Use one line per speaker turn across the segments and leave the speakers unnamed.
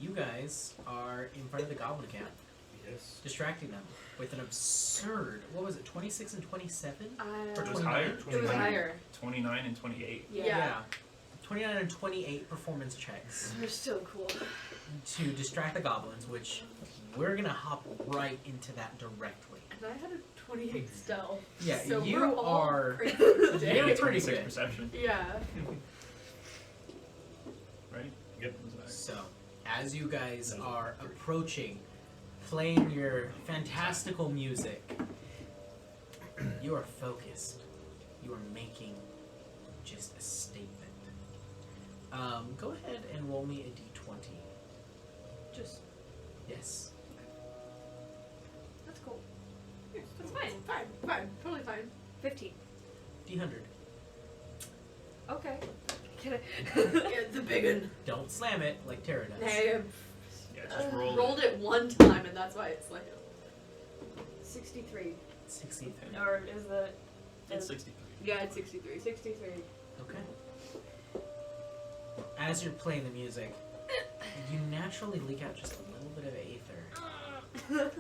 you guys are in front of the goblin camp, distracting them with an absurd, what was it, 26 and 27?
It was higher.
29. It was higher.
29 and 28.
Yeah.
29 and 28 performance checks
They're so cool.
to distract the goblins, which we're going to hop right into that directly.
And I had a 28 stealth.
Yeah,
so
you
we're all
are...
pretty
You're
today.
pretty
26
good.
perception.
Yeah.
Right? Yep.
So, as you guys are approaching, playing your fantastical music, you are focused. You are making just a statement. Go ahead and roll me a d20.
Just,
Yes.
that's cool. That's fine. Fine. Totally fine. 15.
D100.
Okay. Can I? Yeah, the big one.
Don't slam it like Tara does.
Hey,
Yeah, just roll
rolled it one time, and that's why it's like 63.
63.
Or is the?
It's 63.
Yeah, it's 63. 63.
Okay. As you're playing the music, you naturally leak out just a little bit of aether.
I'm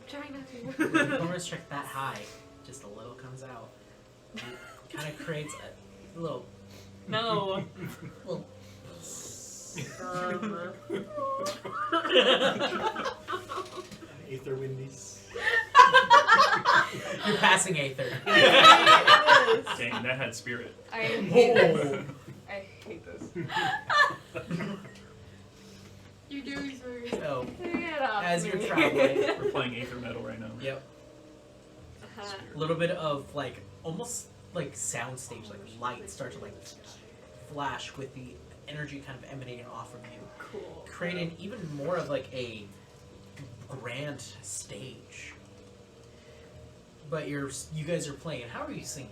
trying not
When
to.
the performance check that high, just a little comes out. It kind of creates a little...
No.
little
Aether Windies.
You're passing aether.
Dang, that had spirit.
I hate this.
Oh.
I hate this. You're doing so good.
So,
Get off
as
me.
you're traveling,
We're playing Aether Metal right now.
yep,
Uh-huh.
a little bit of like almost like soundstage, like lights start to like flash with the energy kind of emanating off from you,
Cool.
creating even more of like a grand stage. But you guys are playing. How are you singing?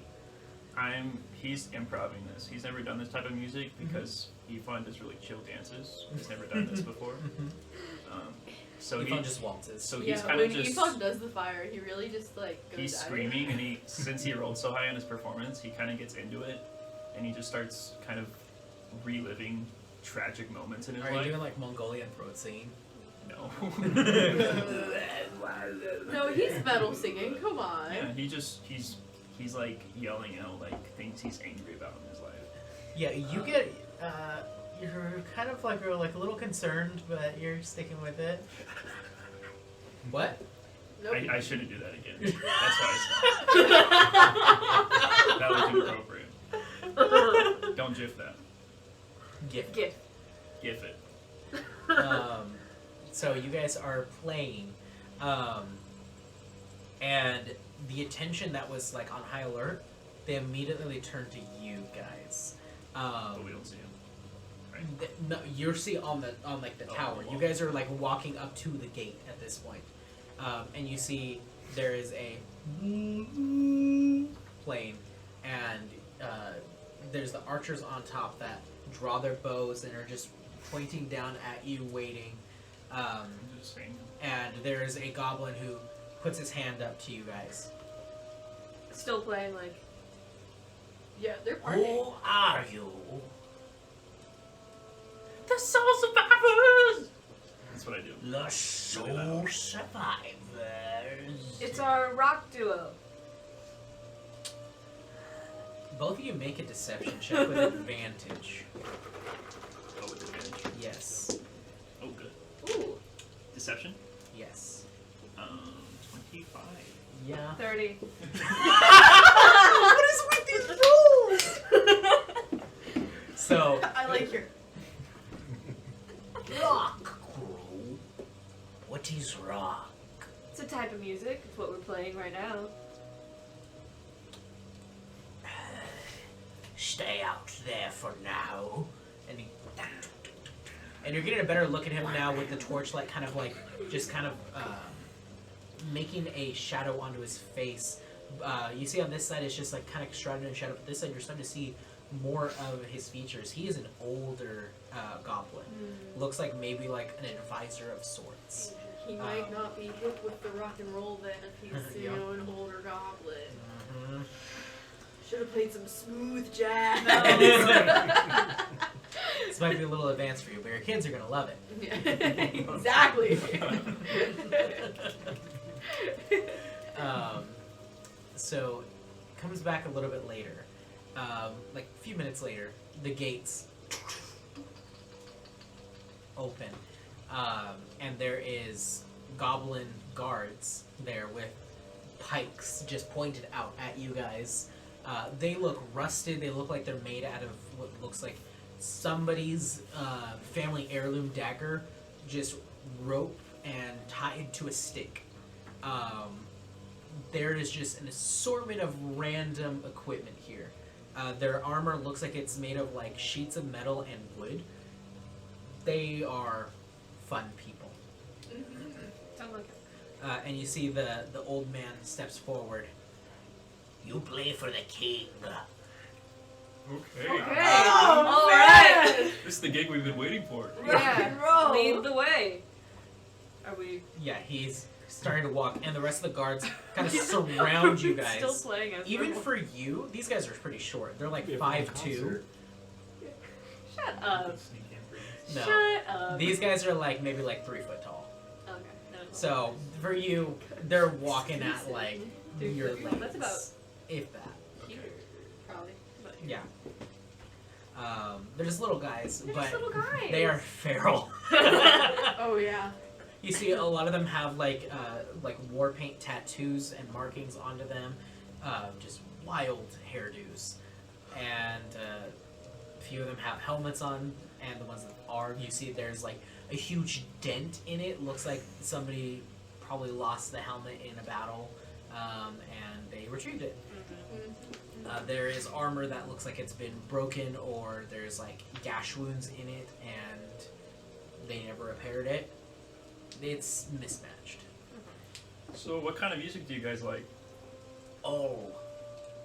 He's improvising this. He's never done this type of music because Yvonne does really chill dances. He's never done this before. So
Yvonne just waltzes.
So
Yeah,
he's kind
when
of just
Yvonne does the fire, he really just like goes
he's
at it.
screaming, and since he rolled so high on his performance, he kind of gets into it, and he just starts kind of reliving tragic moments in his
Are you
life.
doing like Mongolian throat singing?
No.
No, he's metal singing. Come on.
Yeah, he's like yelling out like things he's angry about in his life.
Yeah, you get. You're kind of like a little concerned, but you're sticking with it. What?
Nope.
I shouldn't do that again. That's why I stopped. That was inappropriate. Don't gif that.
Gift.
Gift.
Gif it.
So you guys are playing, and the attention that was like on high alert, they immediately turn to you guys.
But we don't see him. Right?
No, you're see on the tower. You guys are like walking up to the gate at this point, and you see there is a plane, and there's the archers on top that draw their bows and are just pointing down at you, waiting.
Just saying.
And there's a goblin who puts his hand up to you guys.
Still playing like. Yeah, they're
Who
partying.
are you?
The soul survivors! That's what I do.
The soul survivors.
It's our rock duo.
Both of you make a deception check with advantage.
Oh, with advantage.
Yes.
Oh, good.
Ooh.
Deception?
Yes.
25.
Yeah.
30.
What is with these rules? So,
I like your.
rock crew. What is rock?
It's a type of music. It's what we're playing right now.
Stay out there for now. And you're getting a better look at him now with the torchlight kind of like, just kind of making a shadow onto his face. You see on this side it's just like kind of shrouded in shadow, but this side you're starting to see more of his features. He is an older goblin. Looks like maybe like an advisor of sorts.
He might not be hip with the rock and roll then if he's, you
Yep.
know, an older goblin.
Mm-hmm.
Should have played some smooth jazz.
This might be a little advanced for you, but your kids are gonna love it.
Exactly.
So, comes back a little bit later. Like a few minutes later, the gates open, and there is goblin guards there with pikes just pointed out at you guys. They look rusted. They look like they're made out of what looks like somebody's family heirloom dagger, just rope and tied to a stick. There is just an assortment of random equipment here. Their armor looks like it's made of like sheets of metal and wood. They are fun people.
Sounds like it.
And you see the old man steps forward. You play for the king.
Okay.
Oh,
all
man.
right.
This is the gig we've been waiting for.
Yeah. Roll.
Lead the way. Are we
Yeah, he's starting to walk, and the rest of the guards kind of surround you guys.
still playing as
Even
normal?
for you, these guys are pretty short. They're like
Yeah,
5'2".
Shut up.
No.
Shut up.
These guys are like maybe like 3 foot tall.
Okay. No.
So for you, they're walking at like
Dude,
your
no,
legs,
that's about-
if that.
Here,
Probably.
but
Yeah. They're just little guys,
They're
but
just little guys.
they are feral.
Oh yeah.
You see, a lot of them have like war paint tattoos and markings onto them, just wild hairdos, and a few of them have helmets on. And the ones that are, you see, there's like a huge dent in it. Looks like somebody probably lost the helmet in a battle, and they retrieved it. There is armor that looks like it's been broken, or there's like gash wounds in it, and they never repaired it. It's mismatched.
So, what kind of music do you guys like?
Oh,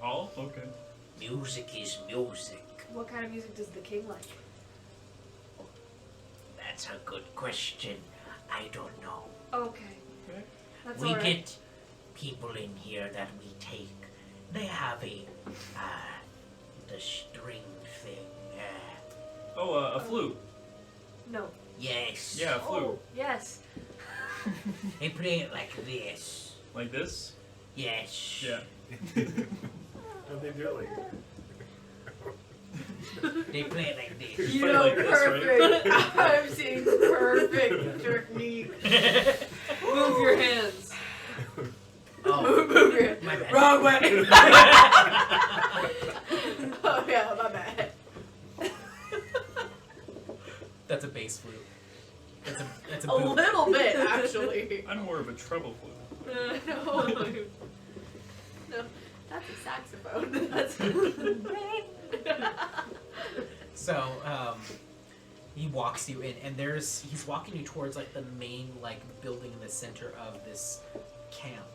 All? Okay.
music is music.
What kind of music does the king like?
That's a good question. I don't know.
Okay.
Okay.
That's
We
all right.
get people in here that we take. They have the string thing.
Oh, a flute.
No.
Yes.
Yeah, a flute.
Oh, yes.
They play it like this.
Like this?
Yes.
Yeah.
What they do like?
They play it like this.
You
play
know,
like this, right?
perfect. I'm seeing perfect technique.
Move your hands.
Oh,
Move your
my bad.
Wrong way. Oh yeah, my bad.
That's a bass flute. That's a
A
boot.
little bit, actually.
I'm more of a treble flute.
No. No, that's a saxophone. That's.
So, he walks you in, and he's walking you towards like the main like building in the center of this camp,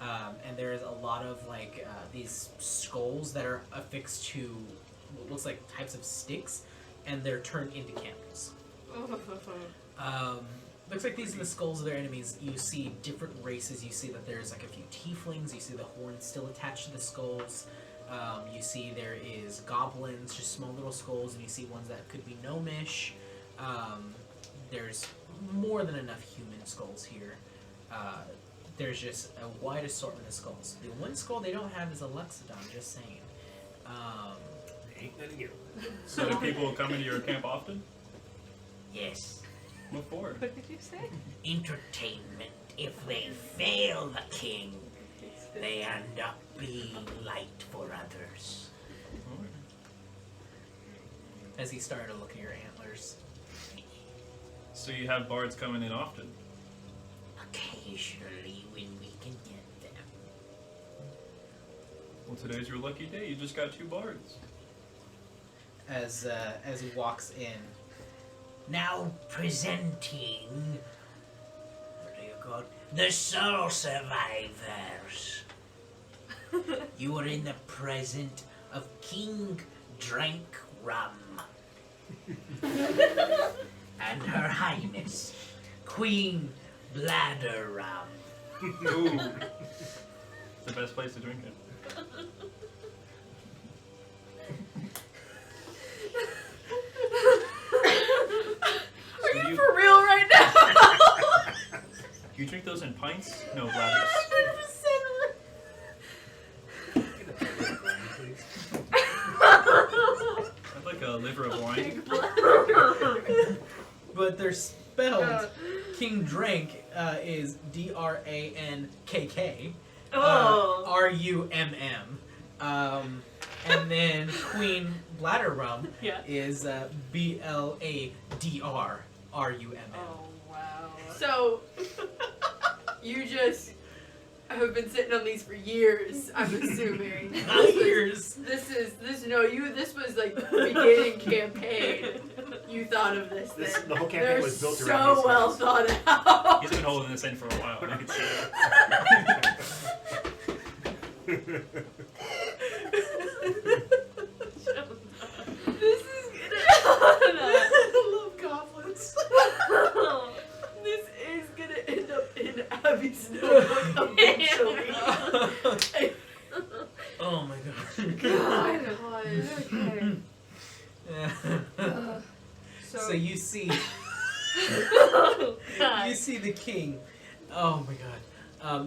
and there's a lot of like these skulls that are affixed to what looks like types of sticks, and they're turned into candles. Looks like these are the skulls of their enemies. You see different races. You see that there's like a few tieflings. You see the horns still attached to the skulls. You see there is goblins, just small little skulls, and you see ones that could be gnomish. There's more than enough human skulls here. There's just a wide assortment of skulls. The one skull they don't have is a Luxodon, just saying.
Ain't gonna get one.
So, do people come into your camp often?
Yes.
What for?
What did you say?
Entertainment. If they fail the king, they end up being light for others.
As he started to look at your antlers.
So, you have bards coming in often?
Occasionally, when we can get them.
Well, today's your lucky day. You just got 2 bards.
As he walks in,
Now presenting, what do you call it? The soul survivors. You are in the presence of King Drank Rum and Her Highness Queen Bladder Rum.
Ooh. The best place to drink it. drink those in pints? No, bladders.
Please.
I'd like a liver of wine.
But they're spelled King Drank is DRANKK.
Oh.
RUMM. And then Queen Bladder Rum
Yeah.
is BLADRRUMM.
Oh wow.
So, you just have been sitting on these for years, I'm assuming.
Years.
This was like the beginning campaign. You thought of this
This,
thing.
the whole campaign
They're
was built
so
around these
well
guys.
thought out.
He's been holding this in for a while, and I can see it.
This is gonna.
I love goblins.
This is gonna end up in Abby's notebook eventually.
Oh my god.
God.
Okay.
So you see
God.
you see the king. Oh my god.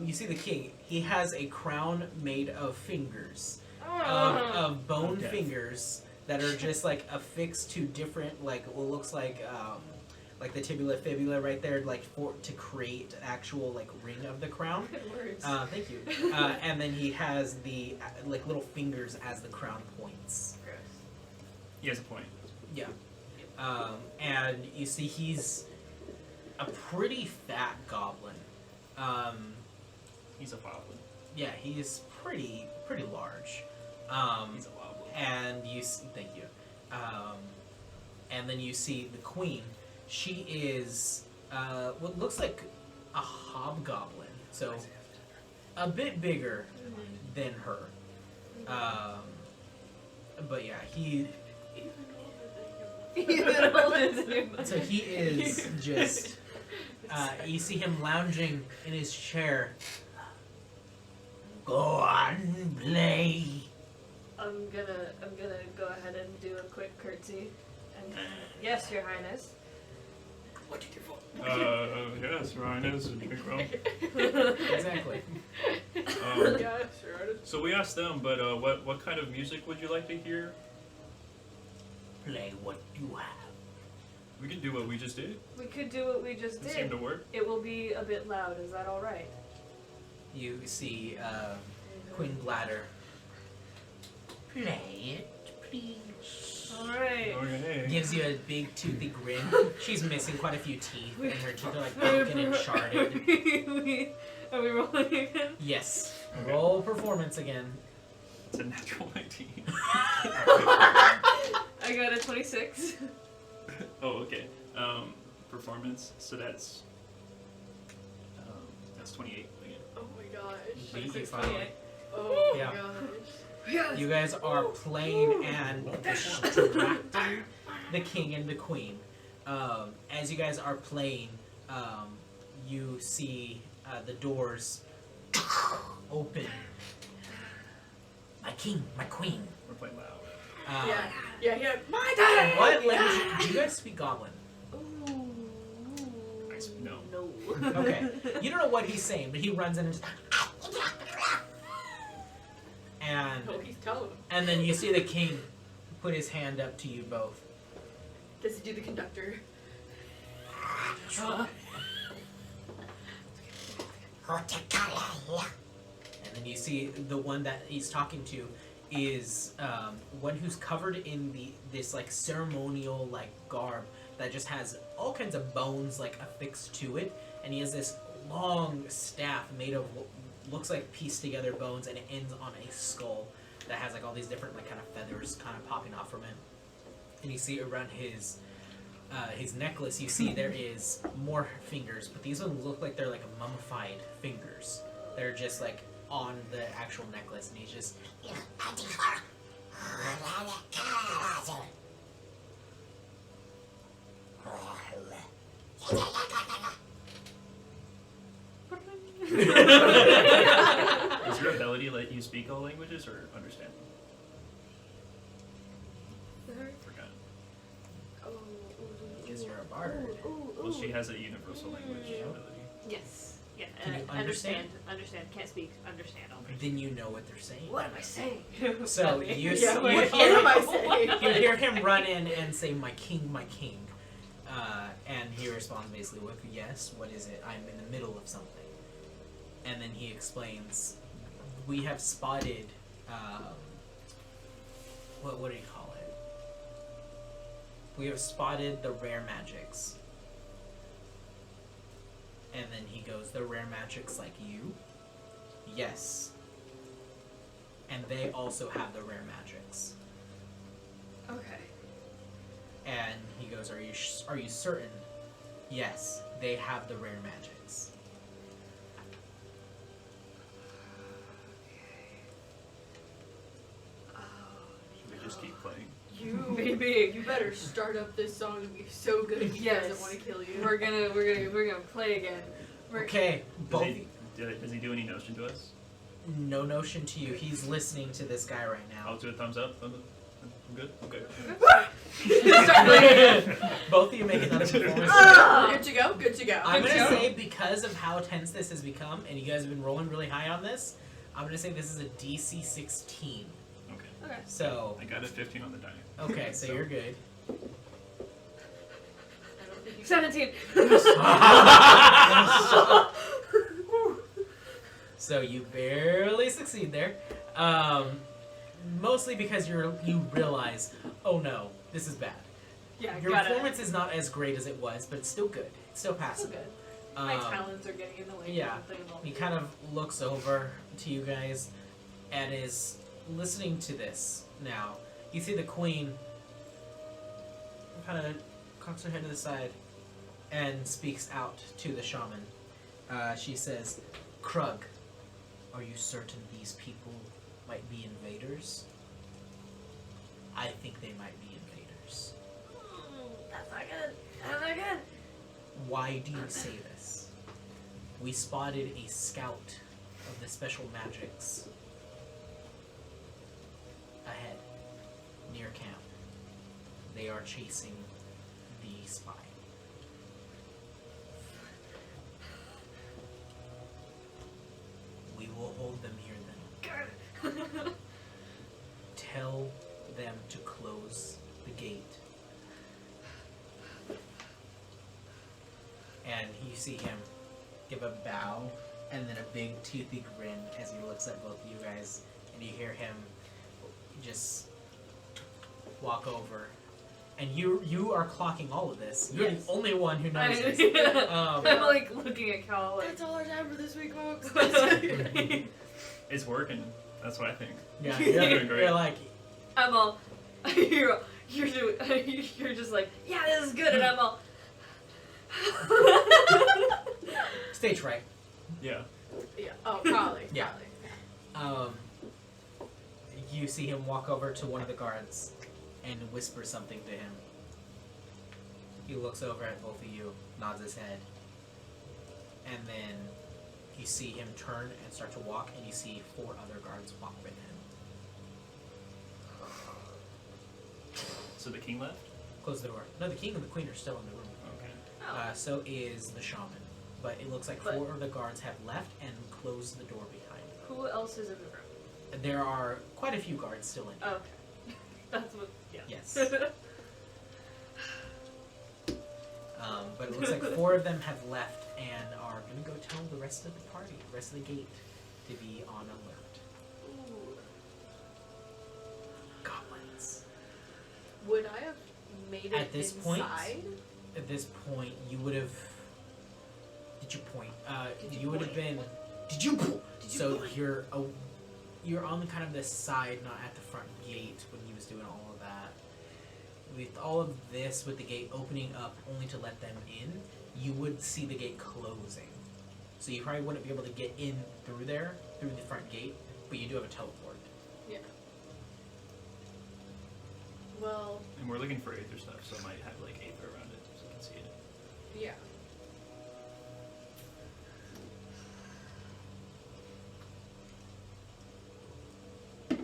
You see the king. He has a crown made of fingers. Of bone
Okay.
fingers that are just like affixed to different like what looks like the tibula fibula right there, like for to create actual like ring of the crown.
Good words.
Thank you. And then he has the like little fingers as the crown points.
He has a point.
Yeah. And you see he's a pretty fat goblin.
He's a goblin.
Yeah, he's pretty large.
He's a wobbler.
And you thank you. And then you see the queen. She is what looks like a hobgoblin, so a bit bigger than her. But yeah, so he is just. You see him lounging in his chair.
Go on, play.
I'm gonna go ahead and do a quick curtsy. And yes, Your Highness.
What did you vote?
Yes, Ryan is a drink rum.
Exactly.
Yeah, sure.
So we asked them, but what kind of music would you like to hear?
Play what you have.
We could do what we just did.
We could do what we just
It seemed
did.
to work.
It will be a bit loud. Is that all right?
You see Queen Bladder.
Play it, please.
All right.
Okay.
Gives you a big toothy grin. She's missing quite a few teeth, and her teeth are like broken and sharded.
Are we rolling again?
Yes. Roll performance again.
It's a natural 19.
I got a 26.
Oh, okay. Performance. So that's 28 again.
Oh my gosh.
Beat you
26,
finally.
28.
Oh my
Yeah.
gosh.
You guys are playing and distracting the king and the queen. As you guys are playing, you see the doors open.
My king, my queen.
We're playing loud.
Yeah. My turn!
What language do you guys speak Goblin?
Ooh.
No.
No.
Okay. You don't know what he's saying, but he runs in and just
Oh, he's telling him.
and then you see the king put his hand up to you both.
Does he do the conductor?
And then you see the one that he's talking to is one who's covered in this like ceremonial like garb that just has all kinds of bones like affixed to it, and he has this long staff made of what looks like pieced together bones, and it ends on a skull that has like all these different like kind of feathers kind of popping off from it. And you see around his necklace, you see there is more fingers, but these ones look like they're like mummified fingers. They're just like on the actual necklace, and he's just
Does your ability let you speak all languages or understand them? Forgot.
because you're a bard.
Well, she has a universal language ability.
Yes. Yeah,
Can you understand?
Understand. Can't speak. Understand. Only.
Then you know what they're saying.
What am I saying?
So
Nothing.
you
Yeah,
see,
what
you
am
hear,
I saying?
you hear him run in and say, my king, and he responds basically with, yes, what is it? I'm in the middle of something. And then he explains, we have spotted, what do you call it? We have spotted the rare magics. And then he goes, the rare magics like you? Yes. And they also have the rare magics.
Okay.
And he goes, are you certain? Yes, they have the rare magics.
Should we just keep playing?
Maybe.
You better start up this song and be so good he
Yes.
doesn't want to kill you.
We're gonna play again.
Okay,
Does
both.
does he do any notion to us?
No notion to you. He's listening to this guy right
I'll
now.
do a thumbs up. I'm good. Okay.
Both of you make another performance.
Good to go. Good to go.
I'm
Good to
gonna
go.
say, because of how tense this has become, and you guys have been rolling really high on this, I'm gonna say this is a DC 16.
Okay.
Okay.
So,
I got a 15 on the die.
okay, so you're good.
I don't think you
17.
So you barely succeed there. Mostly because you realize, oh no, this is bad.
Yeah,
Your
gotta.
performance is not as great as it was, but it's still good. It's still
Still
passable.
good. My
Um,
talons are getting in the way.
yeah.
Of something about
He kind of looks over to you guys and is listening to this now. You see the queen kind of cocks her head to the side and speaks out to the shaman. She says, Krug, are you certain these people might be invaders? I think they might be invaders.
That's not good. That's not good.
Why do you say this? We spotted a scout of the special magics ahead, near camp. They are chasing the spy. We will hold them here then. Tell them to close the gate. And you see him give a bow and then a big toothy grin as he looks at both of you guys, and you hear him just walk over. And you are clocking all of this. You're
Yes.
the only one who knows this.
I'm like looking at Cal like.
That's all our time for this week, folks.
It's working. That's what I think.
Yeah,
You're doing great.
you're like,
I'm all. You're doing. You're just like, yeah, this is good, and I'm all.
stage fright.
Yeah.
Yeah. Oh, probably.
Yeah.
Probably.
You see him walk over to one of the guards and whisper something to him. He looks over at both of you, nods his head, and then you see him turn and start to walk, and you see 4 other guards walk with him.
So the king left?
Close the door. No, the king and the queen are still in the room.
Okay.
Oh.
So is the shaman. But it looks like
But-
4 of the guards have left and closed the door behind them.
Who else is in the room?
There are quite a few guards still in here.
Oh, okay. That's what. Yeah.
Yes. But it looks like 4 of them have left and are going to go tell the rest of the party, the rest of the gate, to be on alert.
Ooh.
Goblins.
Would I have made it
At this point,
inside?
At this point, you would have. Did you point?
Did
You would have
point?
been. Did you?
Did you
So
point?
you're on kind of this side, not at the front gate when he was doing all of that. With all of this, with the gate opening up only to let them in, you would see the gate closing. So you probably wouldn't be able to get in through there, through the front gate, but you do have a teleport.
Yeah. Well,
And we're looking for Aether stuff, so it might have like Aether around it, so you can see it.
yeah.
So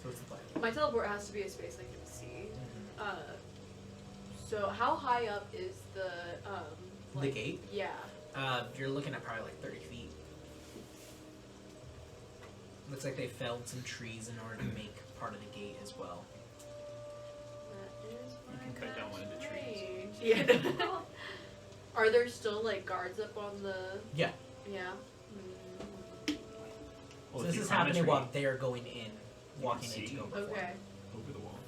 what's the plan?
My teleport has to be a space I can see. So how high up is the
The gate?
Yeah.
You're looking at probably like 30 feet. Looks like they felled some trees in order to make part of the gate as well.
That is
You can cut down one of the trees.
Yeah. Are there still like guards up on the?
Yeah.
Yeah.
Well,
So
if
this
you
is
climb the
happening
tree,
while they're going in, walking in
see.
to go before.
Okay.
over the wall.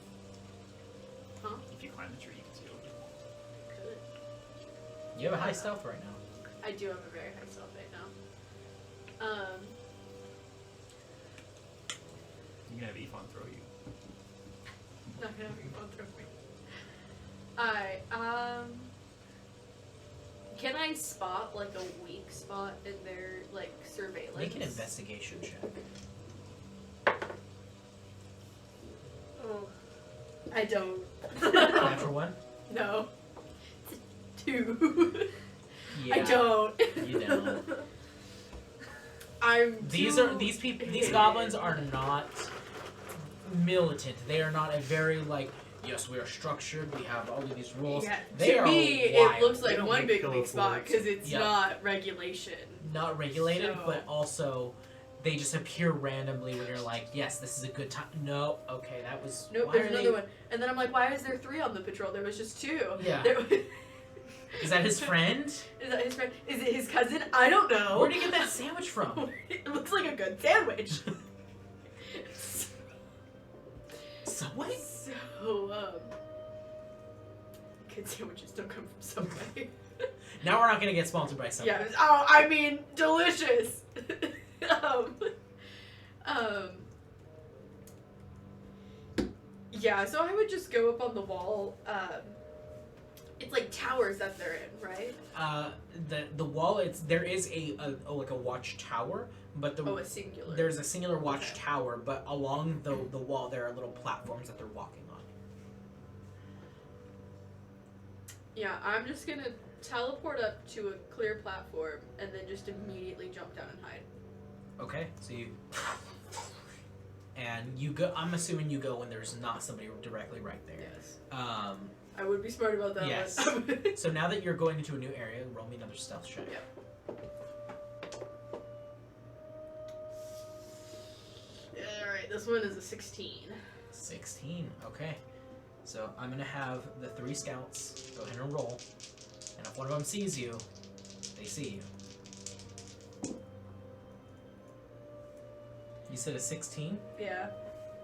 Huh?
If you climb the tree, you can see over the wall.
Good.
You have a high stealth right now.
I do have a very high stealth right now.
You can have Ifon throw you.
Not gonna have you both throw me. Alright, can I spot like a weak spot in their like surveillance?
Make an investigation check.
Oh, I don't.
Natural one?
No. 2.
Yeah.
I don't.
You don't.
I'm.
These
too-
are these people. These goblins are not militant. They are not a very like. Yes, we are structured. We have all of these rules.
Yeah,
They
to
are
me,
wild.
it looks
They
like
don't
one
make
big
pillow
weak spot
forts.
because it's
Yeah.
not regulation.
Not regulated,
So-
but also they just appear randomly when you're like, yes, this is a good time. No, okay, that was.
Nope,
why
there's
are
another
they-
one. And then I'm like, why is there 3 on the patrol? There was just 2.
Yeah.
There-
Is that his friend?
Is that his friend? Is it his cousin? I don't know.
Where'd he get that sandwich from?
It looks like a good sandwich.
Subway?
So, good sandwiches don't come from Subway.
Now we're not gonna get sponsored by Subway.
Yeah. Oh, I mean, delicious. Yeah. So I would just go up on the wall. It's like towers that they're in, right?
The wall. There is a like a watchtower, but
Oh, a singular.
there's a singular watchtower,
Okay.
tower, but along the wall there are little platforms that they're walking on.
Yeah, I'm just gonna teleport up to a clear platform and then just immediately jump down and hide.
Okay, so you and you go. I'm assuming you go when there's not somebody directly right there.
Yes.
Um,
I would be smart about that.
Yes.
But
so now that you're going into a new area, roll me another stealth check.
Alright, this one is a 16.
16. Okay. So I'm gonna have the 3 scouts go ahead and roll, and if one of them sees you, they see you. You said a 16.
Yeah.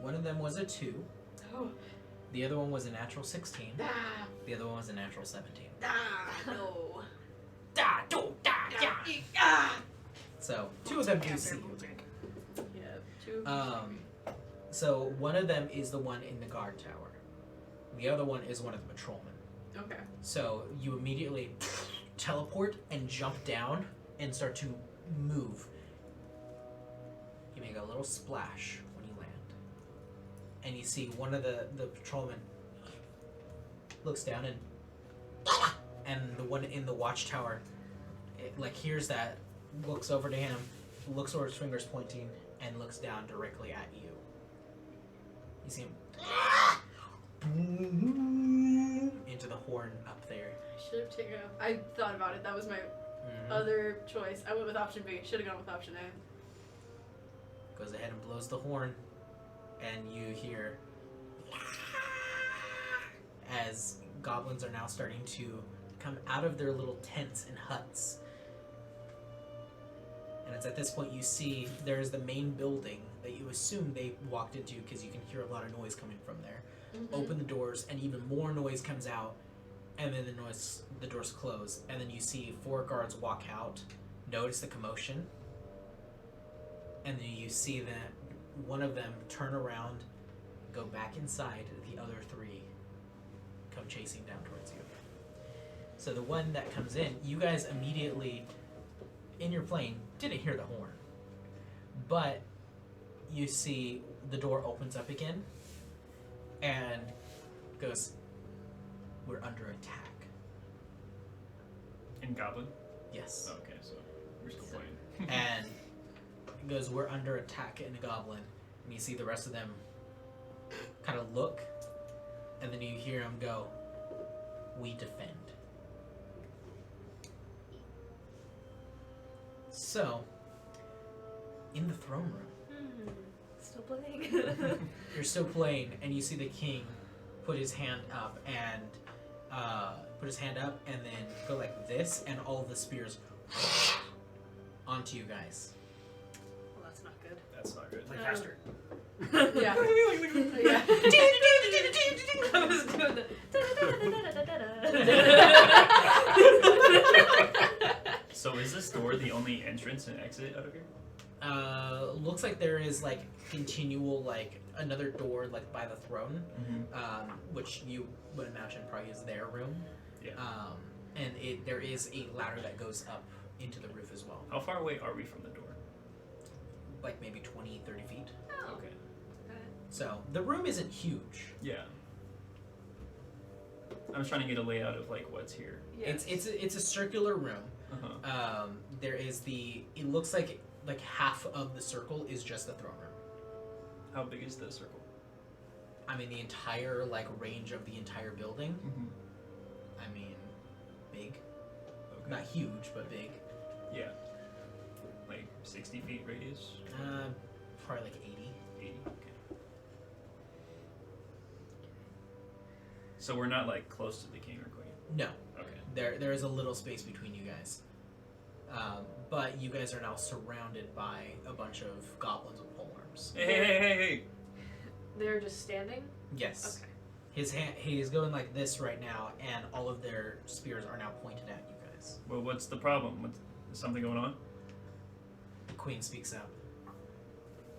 One of them was a 2.
Oh.
The other one was a natural 16.
Ah.
The other one was a natural 17.
Ah. No.
Da do da da.
Ah.
So 2 of them do see you.
Yeah. 2.
So one of them is the one in the guard tower. The other one is one of the patrolmen.
Okay.
So you immediately teleport and jump down and start to move. You make a little splash when you land. And you see one of the patrolmen looks down and the one in the watchtower hears that, looks over to him, looks where his finger's pointing, and looks down directly at you. You see him into the horn up there.
I should have taken. I thought about it. That was my
Mhm.
other choice. I went with option B. Should have gone with option A.
Goes ahead and blows the horn, and you hear as goblins are now starting to come out of their little tents and huts. And it's at this point you see there's the main building that you assume they walked into because you can hear a lot of noise coming from there. Open the doors, and even more noise comes out, and then the doors close, and then you see 4 guards walk out, notice the commotion, and then you see that one of them turn around, go back inside, the other 3 come chasing down towards you. So the one that comes in, you guys immediately, in your plane, didn't hear the horn, but you see the door opens up again, and goes, "We're under attack."
In Goblin?
Yes.
Okay, so we're still playing.
And it goes, "We're under attack" in a goblin. And you see the rest of them kind of look, and then you hear them go, "We defend." So, in the throne room,
still playing.
You're still playing, and you see the king put his hand up and then go like this, and all of the spears onto you guys.
Well, that's not good.
That's not good.
Play faster.
Yeah. Yeah.
I was doing the.
So is this door the only entrance and exit out of here?
Looks like there is like continual like another door like by the throne, which you would imagine probably is their room.
Yeah.
And there is a ladder that goes up into the roof as well,
How far away are we from the door?
like maybe 20, 30 feet.
Okay.
So the room isn't huge.
Yeah. I was trying to get a layout of like what's here.
Yes.
It's a circular room.
Uh-huh.
There is it looks like half of the circle is just the throne room.
How big is the circle?
I mean the entire like range of the entire building.
Mm-hmm.
I mean, big.
Okay.
Not huge, but big.
Yeah. Like 60 feet radius?
Probably like 80.
80? Okay. So we're not like close to the king or queen?
No,
Okay.
there is a little space between you guys. But you guys are now surrounded by a bunch of goblins with polearms.
Hey!
They're just standing?
Yes.
Okay.
He's going like this right now, and all of their spears are now pointed at you guys.
Well, what's the problem? Is something going on?
The queen speaks up.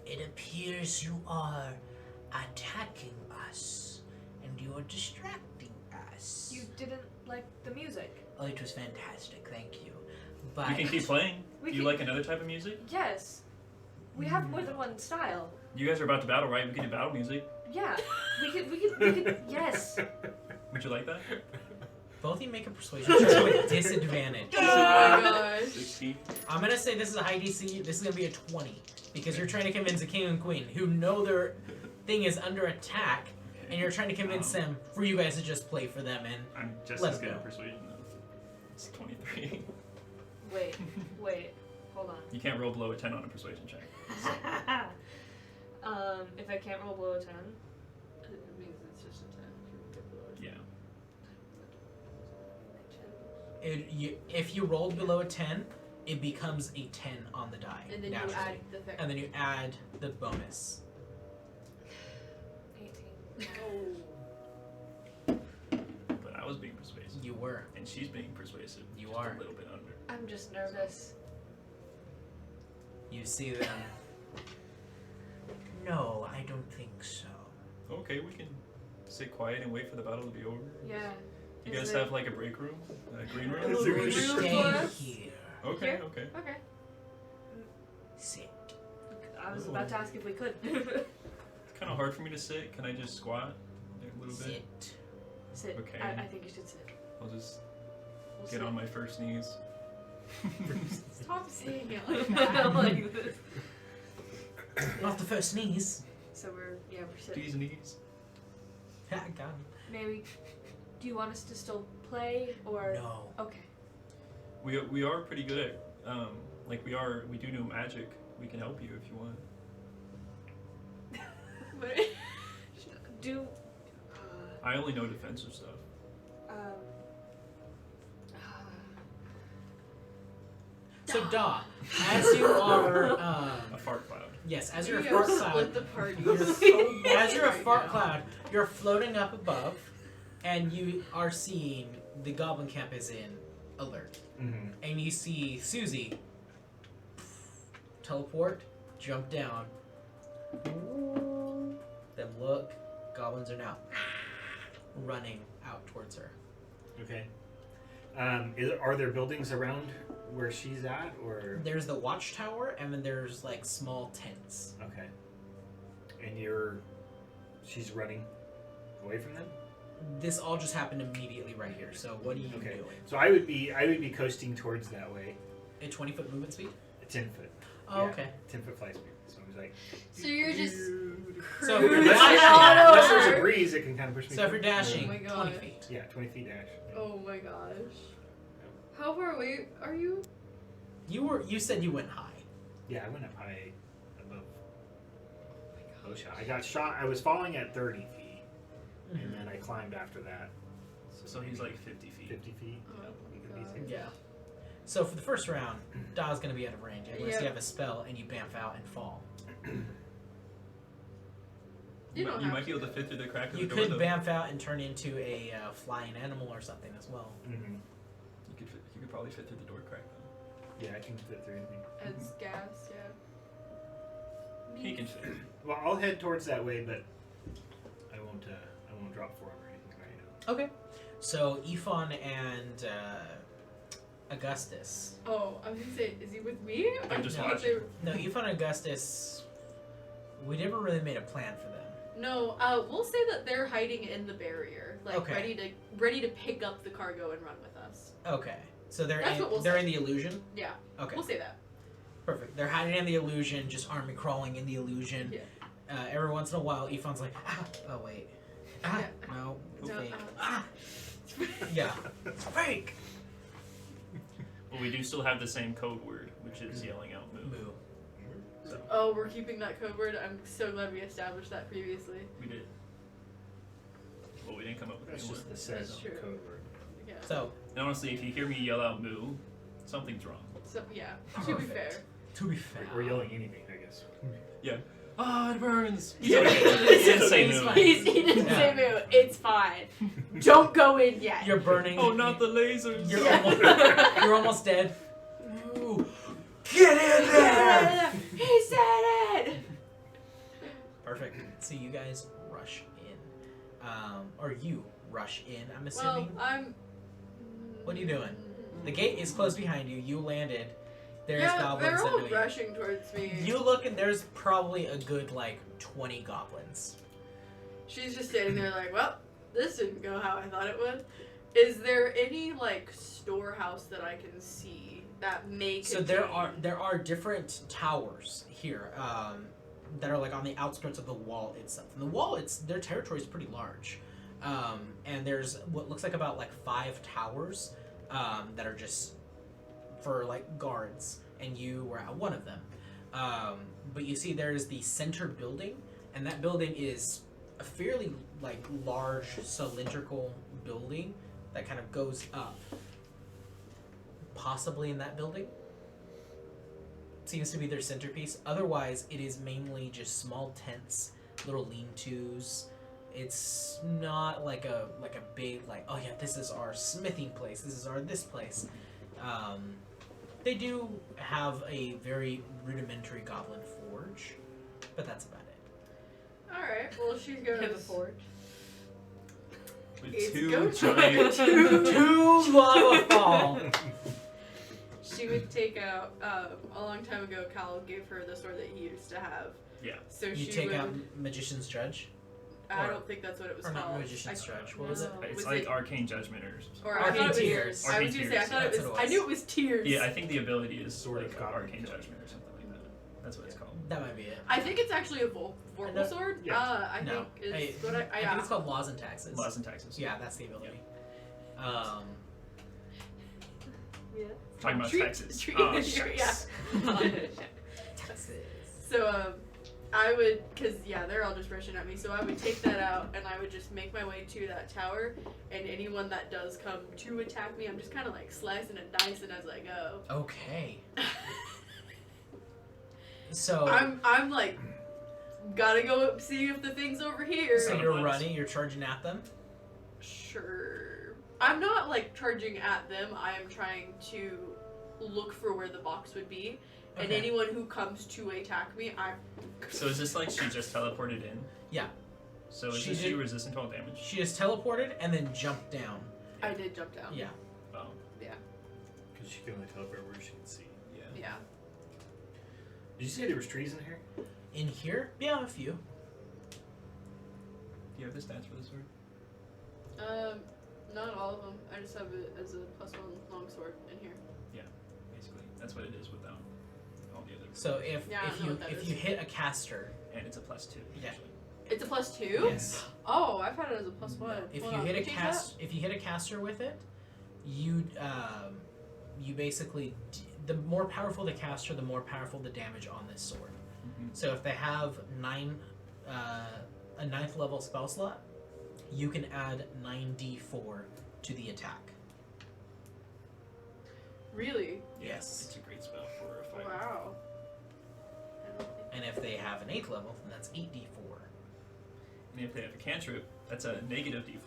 It appears you are attacking us, and you are distracting us.
You didn't like the music?
Oh, it was fantastic, thank you.
We
But
can keep playing.
We
Do you
can-
like another type of music?
Yes. We have more than one style.
You guys are about to battle, right? We can do battle music.
Yeah. We could, yes.
Would you like that?
Both of you make a persuasion check with disadvantage.
Oh my gosh.
16.
I'm gonna say this is a high DC. This is gonna be a 20 because you're trying to convince the king and queen who know their thing is under attack, and you're trying to convince them for you guys to just play for them. And
I'm just
Let's
as good
go.
at persuasion though. It's 23.
Wait. Hold on.
You can't roll below a 10 on a persuasion check.
If I can't roll below a 10,
It means it's just a 10.
Yeah.
if you rolled below a 10, it becomes a 10 on the die.
And then
naturally.
you add the factor.
And then you add the bonus.
18.
But I was being persuasive.
You were.
And she's being persuasive.
You
just
are.
a little bit under.
I'm just nervous.
You see them.
no, I don't think so.
Okay, we can sit quiet and wait for the battle to be over.
Yeah.
You
Is
guys
it-
have like a break room? A green room?
Is there a
You
green room
stay
for us?
here.
Okay,
Here?
okay.
Okay.
Sit.
I was about to ask if we could.
It's kind of hard for me to sit. Can I just squat a little bit?
Sit.
Sit.
Okay.
I think you should sit.
I'll just
We'll
get
sit.
on my first knees.
Stop saying it like
Not
that.
like this.
Off the first sneeze.
So we're sitting.
These knees.
Yeah, I got him.
Maybe. Do you want us to still play or?
No.
Okay.
We are pretty good at like we do know magic. We can help you if you want.
Do.
I only know defensive stuff.
So Da, as you are,
A fart cloud.
yes, as you're a
We
fart
have
cloud,
split the party
you're
so bad
as you're a
right
fart
now.
cloud, you're floating up above, and you are seeing the goblin camp is in alert,
Mm-hmm.
and you see Susie teleport, jump down, then look, goblins are now running out towards her.
Okay. Are there buildings around where she's at, or
There's the watchtower, and then there's like small tents.
okay? And she's running away from them.
This all just happened immediately right here. So what are you
Okay.
doing?
So I would be coasting towards that way.
A 20-foot movement speed?
10 foot.
Oh,
Yeah.
okay.
10-foot fly speed. So I was like.
So you're just
So if you're
Unless
dashing,
unless there's a breeze, it can kind of push me.
so if you're
forward.
dashing,
Oh my
20
God.
feet.
Yeah, 20 feet dash.
Oh my gosh. How far away are you?
You said you went high.
Yeah, I went up high above. close shot. I got shot. I was falling at 30 feet, and then I climbed after that.
So he's like 50 feet.
50 feet.
Oh,
Yeah, we could be
God.
safe.
Yeah. So for the first round, Da's gonna be out of range unless
Yeah.
you have a spell and you bamf out and fall.
You don't
you
have
might be
to
able to
do
fit through the crack of
You
the door.
could
though.
bamf out and turn into a flying animal or something as well.
Mm-hmm.
You could probably fit through the door crack though.
Yeah, I can fit through anything.
As gas, yeah.
He can fit.
Well, I'll head towards that way, but I won't drop form or anything right now.
Okay. So Ephon and Augustus.
Oh, I was gonna say, is he with me?
They're just
I thought
watching.
they were-
No, Ephon and Augustus. We never really made a plan for them.
No, we'll say that they're hiding in the barrier, like
Okay.
ready to pick up the cargo and run with us.
Okay. So they're
That's what we'll
they're
say.
in the illusion.
Yeah,
Okay.
we'll say that.
Perfect. They're hiding in the illusion, just army crawling in the illusion.
Yeah.
Every once in a while, Ephon's like, ah, oh wait, ah,
Yeah.
no,
No,
fake, ah, yeah, it's fake.
Well, we do still have the same code word, which is yelling out "moo."
Moo.
So
Oh, we're keeping that code word. I'm so glad we established that previously.
we did. Well, we didn't come up with
That's
any
just
word.
the set
That's
of
true.
code word.
Yeah.
So
And honestly, if you hear me yell out "moo," something's wrong.
So yeah. To be
Perfect.
fair.
to be fair,
We're yelling anything, I guess.
Ah, it burns.
Yeah.
He didn't say
It's
"moo."
fine.
He didn't
Yeah.
say moo. It's fine. Don't go in yet.
you're burning.
Oh, not the lasers.
You're
Yeah.
almost, you're almost dead. Moo. Get in there.
He said it.
Perfect. So you guys rush in, or you rush in. I'm
Well,
assuming.
I'm.
What are you doing? The gate is closed behind you. You landed. There's
Yeah,
goblins
they're
that
all
know you.
rushing towards me.
You look and there's probably a good 20 goblins.
She's just standing there like, well, this didn't go how I thought it would. Is there any storehouse that I can see that may
So
contain...
there are different towers here that are on the outskirts of the wall itself. And the wall, their territory is pretty large, and there's what looks like about 5 towers that are just for guards, and you were at one of them. But you see, there's the center building, and that building is a fairly large cylindrical building that kind of goes up. Possibly in that building. Seems to be their centerpiece. Otherwise, it is mainly just small tents, little lean-tos. It's not like a big oh yeah, this is our smithing place. This is our this place. They do have a very rudimentary goblin forge, but that's about it.
Alright, well, she goes...
Have a forge.
With
It's
2
go
giant.
Two lava fall.
She would take out... a long time ago, Cal gave her the sword that he used to have.
Yeah.
So
You
she
take
would...
out Magician's Judge,
I
or-
don't think that's what it was
or
called.
not Magician's Judge. What was it?
No.
It's
Was
like
it-
Arcane Judgment or
Or I
Arcane
thought it was...
Tears.
I was
Arcane
gonna say, I
Tears.
thought it
That's
was...
what it
I
was.
knew it was tears.
Yeah, I think the ability is
Sword of God.
Arcane Judgment or something like that. That's what it's called.
That might be it.
I think it's actually a vorpal
No.
sword.
Yeah.
I
No.
think
Hey,
is what
I think it's called Laws and Taxes.
Laws and Taxes.
Yeah, that's the ability.
Yeah.
Talking about
Treat-
taxes.
treat-
Oh,
yeah.
shucks.
Taxes.
So, I would, because, yeah, they're all just rushing at me, so I would take that out, and I would just make my way to that tower, and anyone that does come to attack me, I'm just kind of, slicing and dicing as I go.
Okay. So,
I'm gotta go see if the thing's over here.
so you're running, you're charging at them?
Sure. I'm not, charging at them, I am trying to look for where the box would be, and
Okay.
anyone who comes to attack me, I'm...
So is this she just teleported in?
Yeah.
So is
She
this
did-
you resistant to all damage?
She just teleported and then jumped down.
I did jump down.
Yeah.
Oh.
Because she can only teleport where she can see.
Yeah.
Yeah.
Did you say there was trees in here?
In here? Yeah, a few.
Do you have the stats for this sword?
Not all of them. I just have it as a +1 longsword in here.
Basically, that's what it is without all the other.
So if
Yeah, I don't know what that
if
is.
you hit a caster,
And it's a +2.
Yeah.
Actually.
It's a +2?
yes.
Oh, I've had it as a +1.
If
Hold
you
on,
hit a
change
if you hit a caster with it, you basically the more powerful the caster, the more powerful the damage on this sword.
Mhm.
So if they have 9 a 9th level spell slot, you can add 9d4 to the attack.
Really?
Yes.
It's a great spell for a fighter.
Wow. I don't think-
And if they have an 8th level, then that's 8d4.
And if they have a cantrip, that's a negative d4.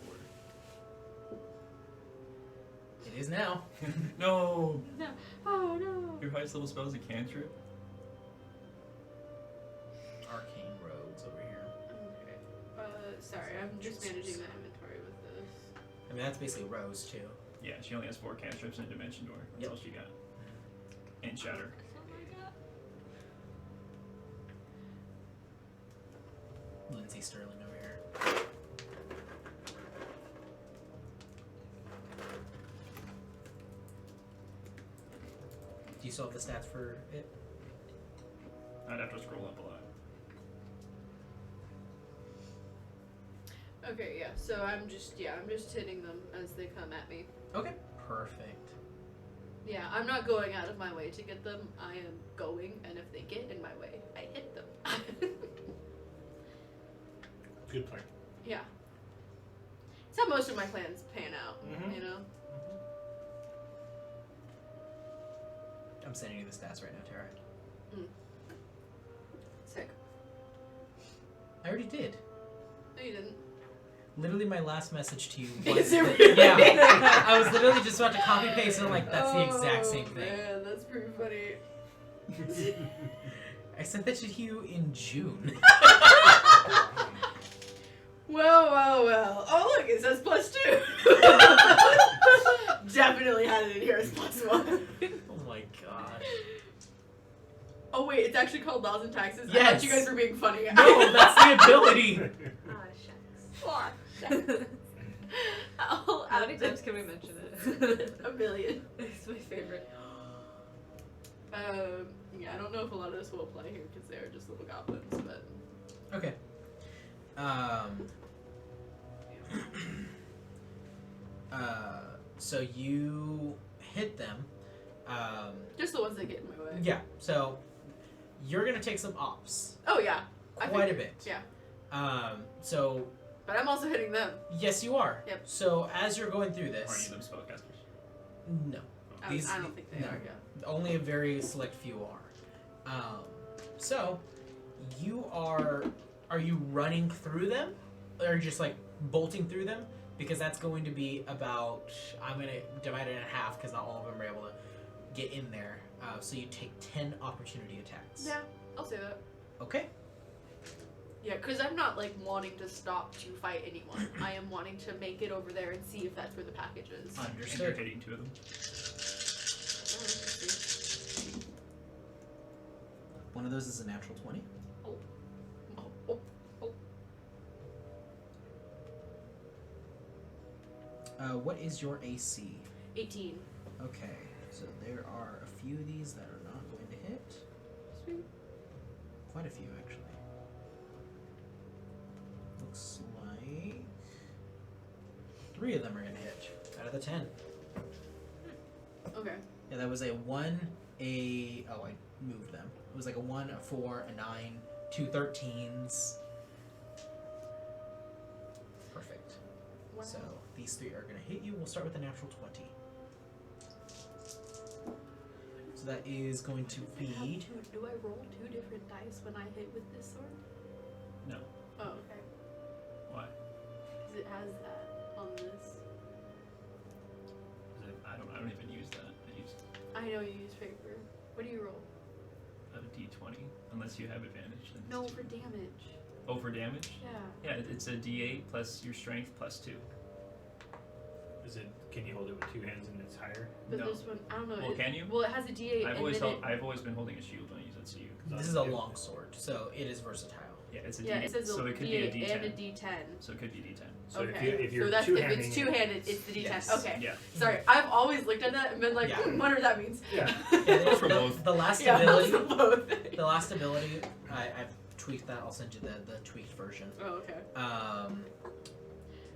It is now.
No!
No. Oh no.
Your highest level spell is a cantrip?
Arcane rogues over here.
Okay. Sorry, I'm just managing the inventory with this.
I mean, that's basically Rose, too.
Yeah, she only has 4 cantrips and a dimension door. That's
Yep.
all she got. And shatter.
Lindsay Sterling over here. Do you still have the stats for it?
I'd have to scroll up a lot.
Okay, yeah. So I'm just hitting them as they come at me.
Okay. Perfect.
Yeah, I'm not going out of my way to get them. I am going, and if they get in my way, I hit them.
Good plan.
Yeah. It's how most of my plans pan out,
Mhm.
you know?
I'm sending you the stats right now, Tara.
Sick.
I already did.
No, you didn't.
Literally, my last message to you
Is
was...
it really?
Yeah. I was literally just about to copy paste and I'm like, that's the exact same thing.
Man, that's pretty funny.
I sent that to you in June.
Well. Oh, look, it says +2. Definitely had it in here as +1.
Oh my gosh.
Oh, wait, it's actually called Laws and Taxes? I
Yes.
thought you guys were being funny.
No, that's the ability.
Ah, shucks.
Oh, shucks. I'll
How many
add
times can we mention it?
a million.
It's my favorite.
Yeah, I don't know if a lot of this will apply here because they're just little goblins, but
Okay. So you hit them.
just the ones that get in my way.
Yeah. So you're gonna take some ops.
Oh yeah, I
Quite a
figured.
bit.
Yeah,
So
but I'm also hitting them.
yes, you are.
Yep.
So as you're going through
Aren't you
this,
them spellcasters?
no,
I
These-
don't think they
no.
are. Yeah.
only a very select few are. So you are you running through them, or are you just like bolting through them? Because that's going to be about, I'm gonna divide it in half because not all of them are able to get in there. So you take 10 opportunity attacks.
Yeah, I'll say that.
Okay.
Yeah, because I'm not like wanting to stop to fight anyone. I am wanting to make it over there and see if that's where the package is.
And you're
Understood.
hitting 2 of them.
One of those is a natural 20.
Oh.
What is your AC?
18.
Okay, so there are a few of these that are not going to hit.
Sweet.
Quite a few, actually. Looks like 3 of them are going to hit out of the 10.
Okay.
Yeah, that was a 1, oh, I moved them. It was like a 1, a 4, a 9, 2 13s. Perfect.
Wow.
So these 3 are going to hit you. We'll start with the natural 20. So that is going to be...
Do I roll 2 different dice when I hit with this sword?
No.
Oh, okay.
Why?
Because it has that on this.
I don't even use that. I use
I know you use paper. What do you roll?
a d20, unless you have advantage. Then
No,
it's
for
2.
damage.
Oh, for damage?
Yeah.
Yeah, it's a d8 plus your strength plus 2.
Is it? Can you hold it with 2 hands and it's higher?
But
No.
this one, I don't know.
Well, can you?
Well, it has a D8.
I've
and
always
then
I've always been holding a shield when I use it, so you.
This is a long sword, so it is versatile.
Yeah, it's a
Yeah,
d8,
it says
so
a
it could be a
D8 and a
d10.
D10.
So it could be a d10.
So
Okay.
if you're
so that's
two-handing
if it's two-handed, it's the D10.
Yes.
Okay.
Yeah.
Sorry, I've always looked at that and been like,
Yeah.
wonder what that means.
Yeah.
Go for both.
The last
Yeah,
ability,
both.
the last ability, I've tweaked that. I'll send you the tweaked version.
Oh, okay.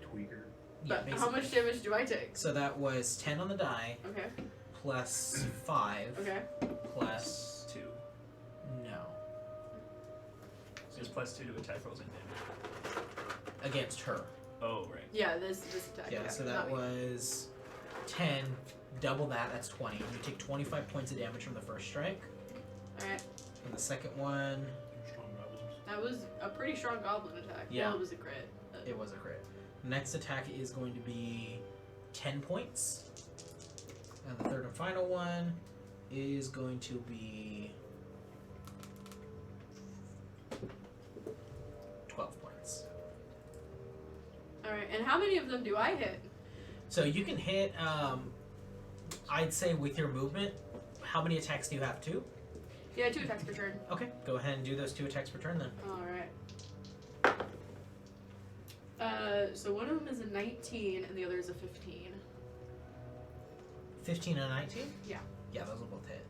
Tweaker.
Yeah,
But how much damage do I take?
So that was 10 on the die,
Okay.
plus 5,
Okay.
plus
2.
no.
Just +2 to attack rolls and damage.
Against her.
Oh, right.
Yeah, this attack.
Yeah, so
not
that
me.
was 10. Double that, that's 20. You take 25 points of damage from the first strike.
Alright.
And the second one,
Strong goblins.
That was a pretty strong goblin attack.
Yeah.
Well, it was a crit.
it was a crit. Next attack is going to be 10 points. And the third and final one is going to be 12 points.
Alright, and how many of them do I hit?
So you can hit, I'd say with your movement, how many attacks do you have? 2?
Yeah, 2 attacks per turn.
Okay, go ahead and do those 2 attacks per turn then.
Alright. So one of them is a 19 and the other is a 15.
15 and 19?
Yeah.
Yeah, those will both hit.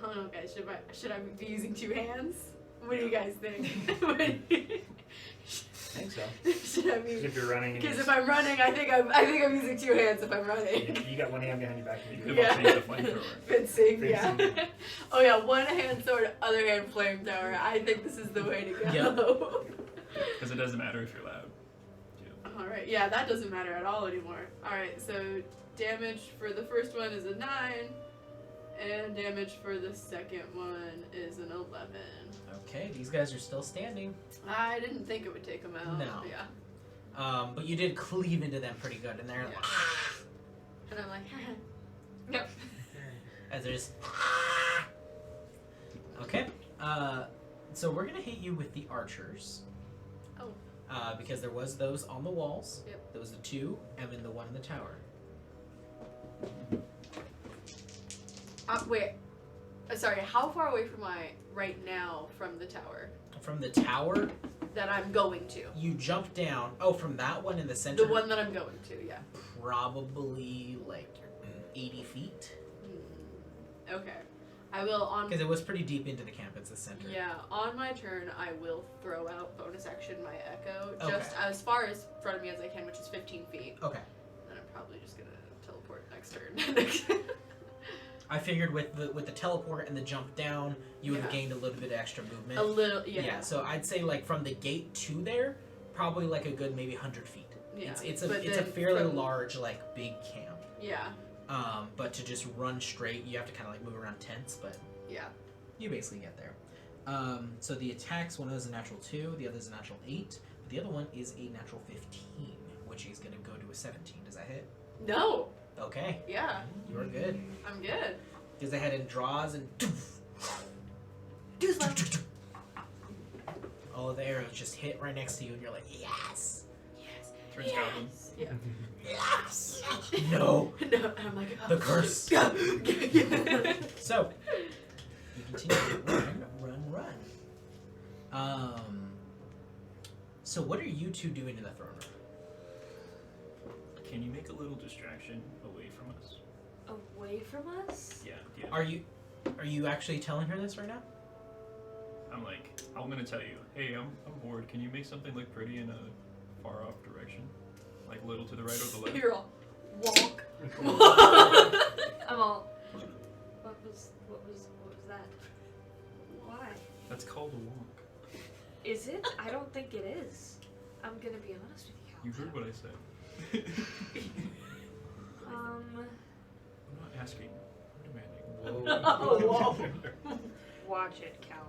I don't know, guys. Should I be using 2 hands? What do you guys think?
I think so.
Should I be?
If you're running, and
Because
you
if I'm running, I think I'm using 2 hands if I'm running.
you got one hand behind your back.
You
And
could
you
Yeah.
have changed the flamethrower.
Fencing, yeah.
Fencing.
Oh yeah, one hand sword, other hand flamethrower. I think this is the way to go.
Yep.
Because it doesn't matter if you're loud.
Alright, yeah, that doesn't matter at all anymore. Alright, so damage for the first one is a 9, and damage for the second one is an 11.
Okay, these guys are still standing.
I didn't think it would take them out.
No.
Yeah.
But you did cleave into them pretty good, and they're
Yeah. And I'm like, yep.
as they're just okay. So we're gonna hit you with the archers.
Oh.
Because there was those on the walls.
Yep.
There was the 2, and then the one in the tower.
Wait. Sorry, how far away from I right now from the tower
From the tower,
that I'm going to?
you jump down. Oh, from that one in the center.
The one that I'm going to, yeah.
Probably like 80 feet.
Okay. I will on
Because it was pretty deep into the camp. It's the center.
yeah, on my turn I will throw out bonus action my echo just
Okay.
as far as front of me as I can, which is 15 feet.
Okay.
And I'm probably just gonna teleport next turn.
I figured with the teleport and the jump down, you would have
Yeah.
gained a little bit of extra movement.
A little, yeah.
So I'd say like from the gate to there, probably like a good maybe 100 feet.
Yeah.
It's
But
a
then
fairly
from-
large like big camp.
Yeah,
But to just run straight, you have to kind of like move around tents, but
yeah.
you basically get there. So the attacks, one of those is a natural 2, the other is a natural 8, but the other one is a natural 15, which is going to go to a 17. Does that hit?
No.
Okay.
Yeah.
You're good.
I'm good.
Goes ahead and draws and
Do slow.
all of the arrows just hit right next to you, and you're like, yes!
Yes.
Turns goblin.
Yeah.
Yes! No!
No, and I'm like
The curse.
Yeah.
So, you continue to run. So what are you two doing in the throne room?
Can you make a little distraction away from us?
Away from us?
Yeah.
Are you actually telling her this right now?
I'm gonna tell you, hey, I'm bored. Can you make something look pretty in a far off direction? Like a little to the right or the left?
You're all walk.
I'm all. What was that? Why?
That's called a walk.
Is it? I don't think it is. I'm gonna be honest with you.
You heard what I said. I'm not asking. I'm demanding.
Oh, whoa.
Watch it, Cal.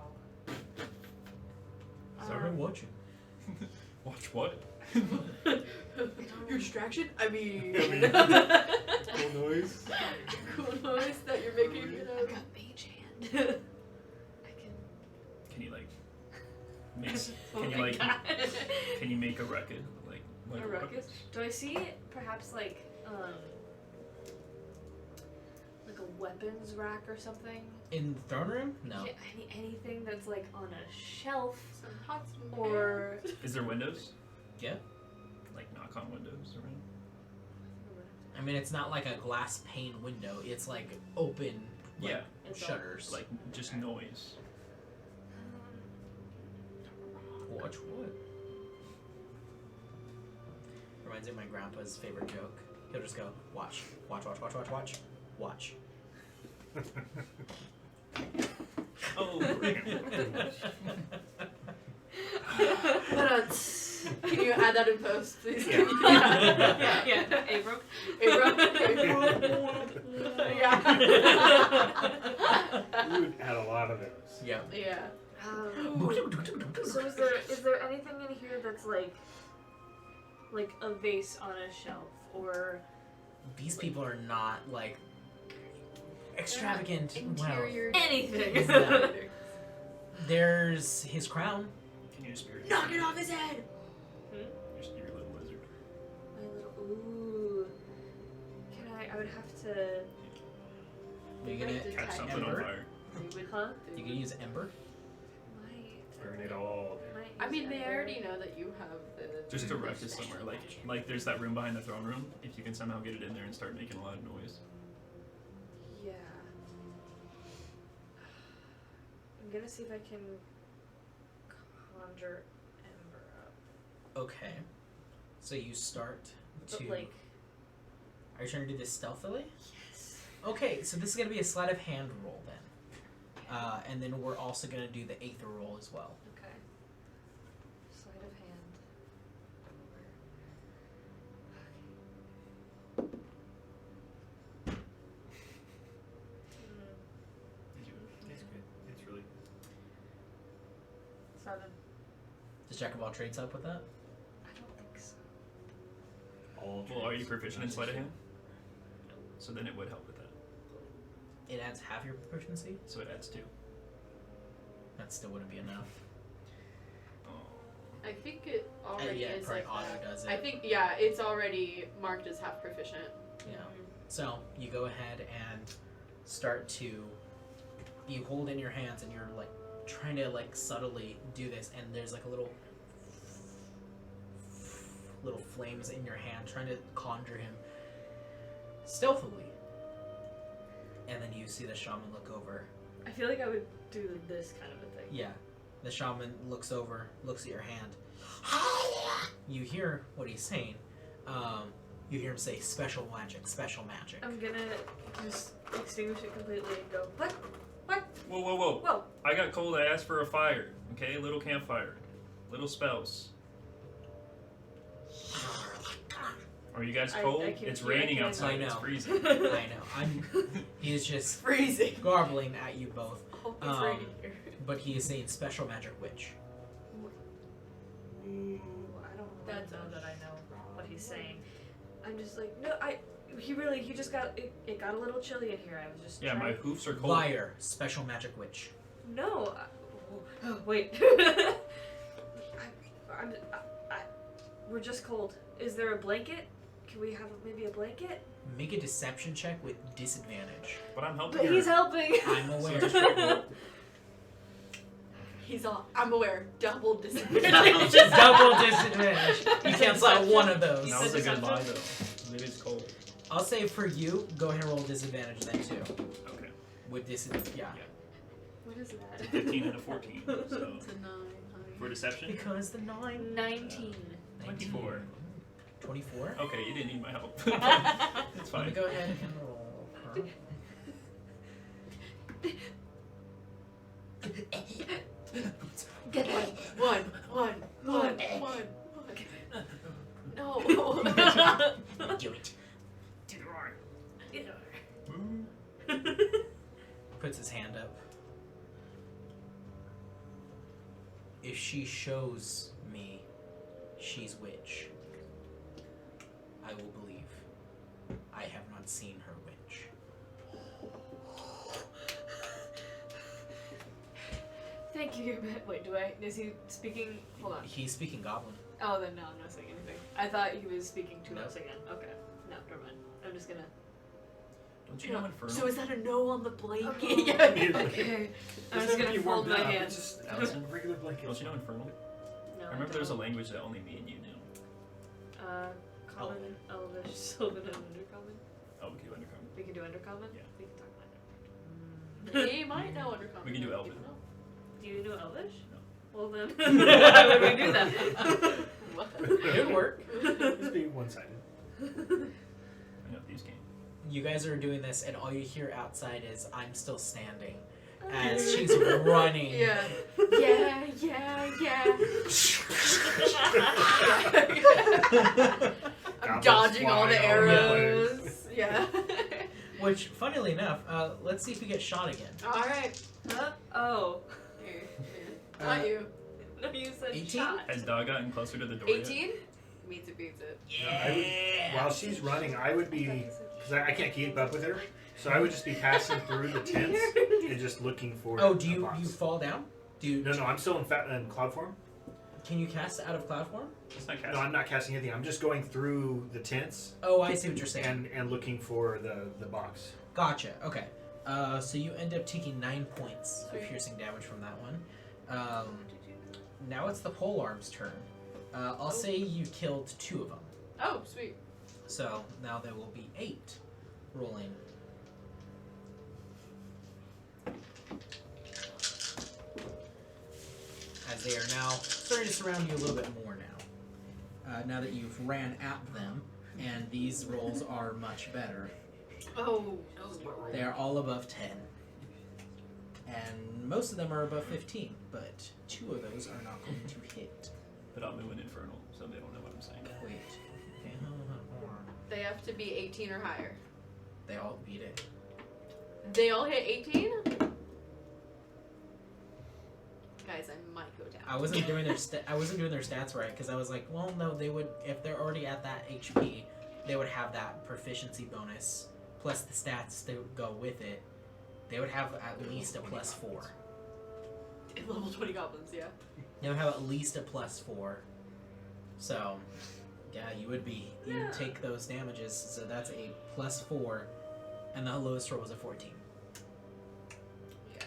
Sorry, watching.
Watch what?
Your distraction? I mean,
Cool noise.
cool noise that you're making. You
I've
know.
got mage hand. I can.
Can you mix?
Oh
Can you
my God.
Can you make a record? Like
A ruckus?
Do I see perhaps like a weapons rack or something?
In the throne room? No.
Yeah, anything that's like on a shelf
Some pots and
or.
Is there windows?
Yeah.
Like knock on windows around?
I mean, it's not like a glass pane window. It's like open like,
Yeah.
It's all-
shutters.
Like just noise.
Watch what? Reminds me of my grandpa's favorite joke. He'll just go, watch.
Oh,
But can you add that in post, please?
Yeah.
yeah. Abram.
Abram? Yeah.
We would add a lot of those.
Yeah.
Yeah.
So is there anything in here that's like a vase on a shelf or
These people are not like extravagant. Well,
Interior.
anything?
Yeah. there's his crown.
Can you spirit?
Knock it off his head!
Your little lizard.
My little ooh. Can I would have to
You're gonna
Catch something
Ember?
on fire.
huh?
You can use ember.
Might.
Burn it all.
I mean, they already know that you have the.
Just to wreck it somewhere. Like there's that room behind the throne room. If you can somehow get it in there and start making a lot of noise.
Yeah. I'm gonna see if I can conjure Ember up.
Okay. So you start
But
to.
like
Are you trying to do this stealthily?
yes.
Okay, so this is gonna be a sleight of hand roll then. And then we're also gonna do the aether roll as well.
Okay. Sleight of hand.
It's good. It's really
Seven.
Does Jack of all trades help with that?
I don't think so.
all.
Well, are you
trades.
proficient in sleight of hand? So then it would help with that.
It adds half your proficiency.
So it adds 2.
That still wouldn't be enough.
Oh.
I think it already
yeah,
is
probably
like
auto
that.
does it.
I think, yeah, it's already marked as half proficient.
Yeah. So you go ahead and start to. You hold in your hands and you're like trying to like subtly do this, and there's like a little flames in your hand, trying to conjure him stealthily. And then you see the shaman look over.
I feel like I would do this kind of a thing.
Yeah. The shaman looks over, looks at your hand. You hear what he's saying. You hear him say, special magic, special magic.
I'm gonna just extinguish it completely and go, what?
Whoa, whoa, whoa.
Whoa.
I got cold. I asked for a fire. Okay, little campfire. Little spells. Are you guys
I
cold?
can
It's
hear-
raining
I can-
outside.
I know.
It's freezing.
I know. He's just
Freezing.
garbling at you both.
Oh, it's raining here.
But he is saying special magic witch.
I don't
That's
know
a-
that I know what he's saying. I'm just like, no, he just got, it got a little chilly in here. I was just
Yeah, my
trying.
hoofs are cold.
Liar, special magic witch.
No. Wait. We're just cold. Is there a blanket? Can we have maybe a blanket?
Make a deception check with disadvantage.
But I'm helping
But
her.
he's helping.
I'm
So
aware.
just roll.
He's all, I'm aware, double disadvantage.
Double disadvantage. You cancel out one of those.
That was a good lie, though. It is cold.
I'll say for you, go ahead and roll disadvantage then too.
Okay.
With this, yeah.
What is that?
15 and a 14. So
It's a 9, honey.
for deception,
Because the 9.
19.
24.
24?
Okay, you didn't need my help. It's
Let me
fine.
go ahead and roll her.
One. No.
Do it.
Puts his hand up. If she shows me she's witch, I will believe. I have not seen her witch.
Thank you, wait, is he speaking? Hold on.
He's speaking goblin.
Oh, then no, I'm not saying anything. I thought he was speaking to
No.
us again. Okay. No, never mind. I'm just gonna.
Don't you know Infernal?
So is that a no on the blanket?
Okay.
Yeah.
Okay. I'm
Doesn't
just
have to
gonna
be
fold
warmed
my
up,
hands.
It's just
Allison?
a regular blanket.
Don't you know Infernal?
No,
I remember there was a
don't.
language that only me and you knew.
Common, Elvish, Sylvan, and Undercommon.
Oh, we can do Undercommon.
We can do Undercommon?
Yeah.
We can talk Under.
They might know Undercommon.
We can do Elven.
Do you know Elvish?
No.
Well then, why would we do that?
It would work.
Just being one-sided.
I know these games.
You guys are doing this, and all you hear outside is, I'm still standing. as she's running.
Yeah. Yeah. I'm
Goblins
dodging all the
flying all over the
arrows. Yeah.
Which, funnily enough, let's see if you get shot again.
Alright.
Huh? Oh.
Here. Not you.
No, you said
18?
shot.
Has Dog gotten closer to the door? yet?
18? Meets it, beats it.
While she's running, I would be, because I can't keep up with her, so I would just be passing through the tents and just looking for.
Oh, do
a
you
box.
fall down? Do you,
No, I'm still in cloud form.
Can you cast out of cloud form?
It's not
No,
casting.
I'm not casting anything. I'm just going through the tents
Oh, I see what you're saying.
and looking for the box.
Gotcha. Okay. So you end up taking 9 points of
Sweet.
piercing damage from that one. Now it's the polearm's turn. I'll say you killed 2 of them.
Oh, sweet.
So now there will be 8 rolling. As they are now starting to surround you a little bit more now. Now that you've ran at them, and these rolls are much better.
Oh.
They are all above 10. And most of them are above 15, but 2 of those are not going to hit.
But I'm moving infernal, so they don't know what I'm saying.
Wait. Okay,
They have to be 18 or higher.
they all beat it.
They all hit 18? Guys, I might go down.
I wasn't doing their I wasn't doing their stats right because I was like, well, no, they would if they're already at that HP, they would have that proficiency bonus plus the stats to go with it. They would have at least a +4.
Level 20 goblins, yeah.
They would have at least a +4. So, yeah, you would take those damages. So that's a +4, and the lowest roll was a 14.
Yeah.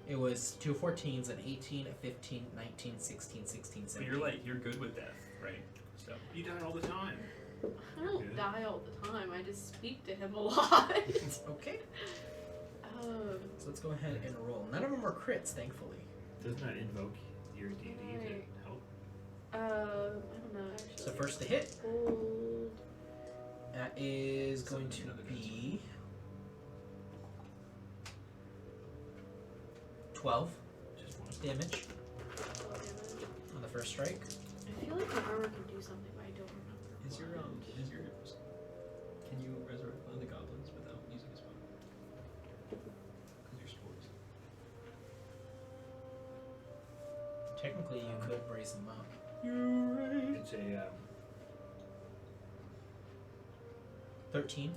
It was 2 14s, an 18, a 15, 19, 16, 16,
But
17.
you're good with death, right? So
You die all the time.
I don't
Yeah.
die all the time. I just speak to him a lot.
Okay,
um,
so let's go ahead and roll. None of them are crits, thankfully.
Doesn't that invoke your D&D
Right.
to help?
I don't know actually.
So first to hit,
Hold.
that is going to be 12
Just one.
damage on the first strike.
I feel like my armor can do something, but I don't remember.
Can you resurrect one of the goblins without using a spell? Because you're spores.
Technically, you could raise them up.
It's a
13.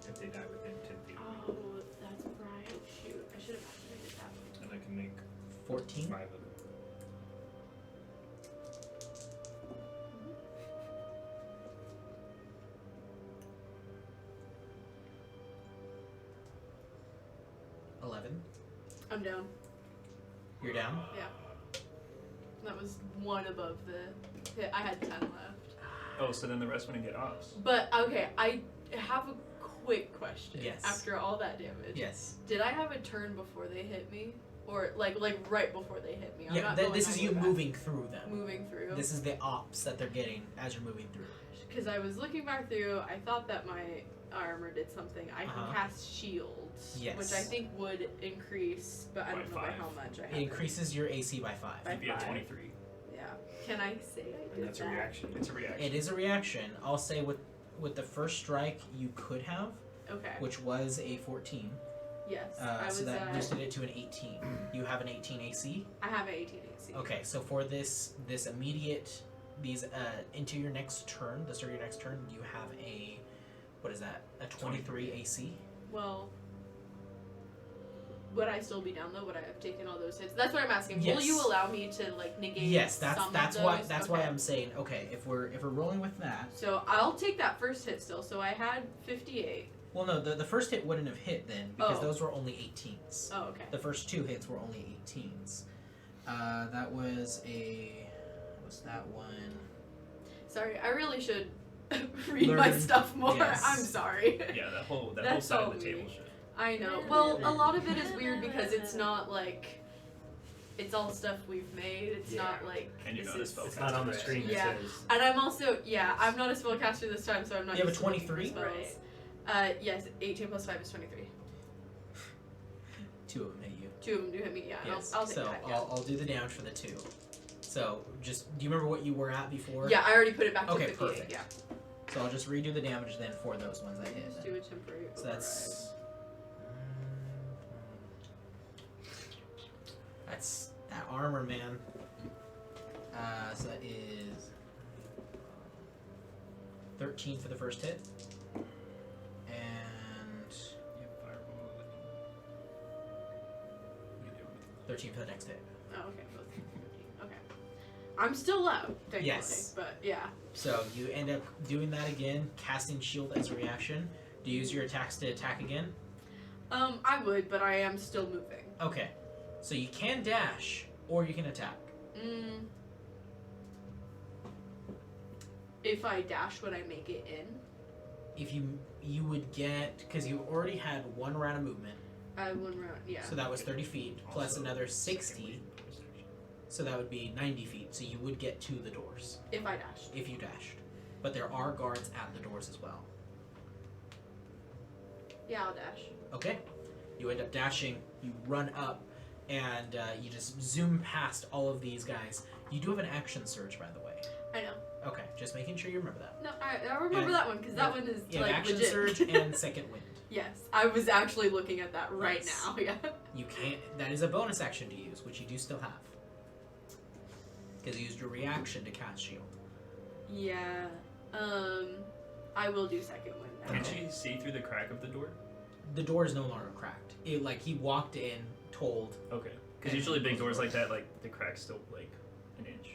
if they die within 10 feet,
Oh, that's right. Shoot, I should have activated that.
and I can make
14.
5 of them.
I'm down.
You're down?
That was 1 above the hit. I had 10 left.
oh, so then the rest wouldn't get offs.
But okay, I have a quick question.
Yes.
After all that damage,
Yes.
did I have a turn before they hit me, or like right before they hit me? I'm
Yeah,
not
this
going
is
all
you
the way back.
moving through them.
Moving through.
This is the ops that they're getting as you're moving through.
Because I was looking back through, I thought that my armor did something. I
Uh-huh.
can cast shields,
Yes.
which I think would increase, but I
By
don't know by
5.
how much I have.
It increases your AC by 5.
By
You'd be at
5.
23.
Yeah. Can I say I did
And that's a
that?
reaction.
It's a reaction.
It is a reaction. I'll say with the first strike you could have,
Okay.
which was a 14.
Yes. I was
So that
at.
boosted it to an 18. You have an 18 AC.
I have an 18 AC.
Okay, so for this immediate into your next turn, the start of your next turn, you have a what is that? A 23 AC.
Well, would I still be down though? Would I have taken all those hits? That's what I'm asking. Will
Yes.
you allow me to like negate?
Yes,
some
that's
of
why
those?
that's
Okay.
why I'm saying okay. If we're rolling with that,
So I'll take that first hit still. So I had 58.
well, no, the first hit wouldn't have hit then because
Oh.
those were only 18s.
Oh, okay.
The first 2 hits were only 18s. That was that one?
Sorry, I really should read my
Learn-
stuff more.
yes.
I'm sorry.
Yeah, that whole
That's
side
all
of the table
me.
should.
I know. Well, a lot of it is weird because it's not like it's all stuff we've made. It's
Yeah.
not like
And you're
this
not a
is.
spell
It's not on the
Caster,
screen.
Yeah.
It says
And I'm also I'm not a spellcaster this time, so I'm not.
You have a
used to looking for
23?
spells. Yes, 18 plus 5 is 23.
2 of them hit you.
2 of them do hit me. Yeah,
Yes.
I'll take
so
that. Yeah.
I'll do the damage for the 2. So just do you remember what you were at before?
Yeah, I already put it back to
Okay,
58.
perfect.
Yeah.
So I'll just redo the damage then for those ones I hit.
Just do a temporary
So that's that armor, man. So that is 13 for the first hit, and
You have fireball.
13 for the next hit.
Oh, okay. Both. Okay. I'm still low, thankfully.
Yes.
But yeah.
So you end up doing that again, casting shield as a reaction. Do you use your attacks to attack again?
I would, but I am still moving.
Okay. So you can dash, or you can attack.
If I dash, would I make it in?
If you would get, because you already had 1 round of movement,
I have 1 round. Yeah.
so that was 30 feet, plus
Also,
another
second
60,
wave.
so that would be 90 feet. So you would get to the doors
If I dashed.
if you dashed. But there are guards at the doors as well.
Yeah, I'll dash.
Okay. You end up dashing, you run up, and you just zoom past all of these guys. You do have an action surge, by the way.
I know.
Okay, just making sure you remember that.
No, I remember
And-
that one because that one is
You have
like
action
legit.
surge and second wind.
Yes, I was actually looking at that right
Nice.
now. Yeah.
You can't. That is a bonus action to use, which you do still have. Because you used your reaction to cast shield.
Yeah. I will do second wind now.
Can she see through the crack of the door?
The door is no longer cracked. It like he walked in, told
Okay. Because usually big doors like that, like the crack's still like an inch.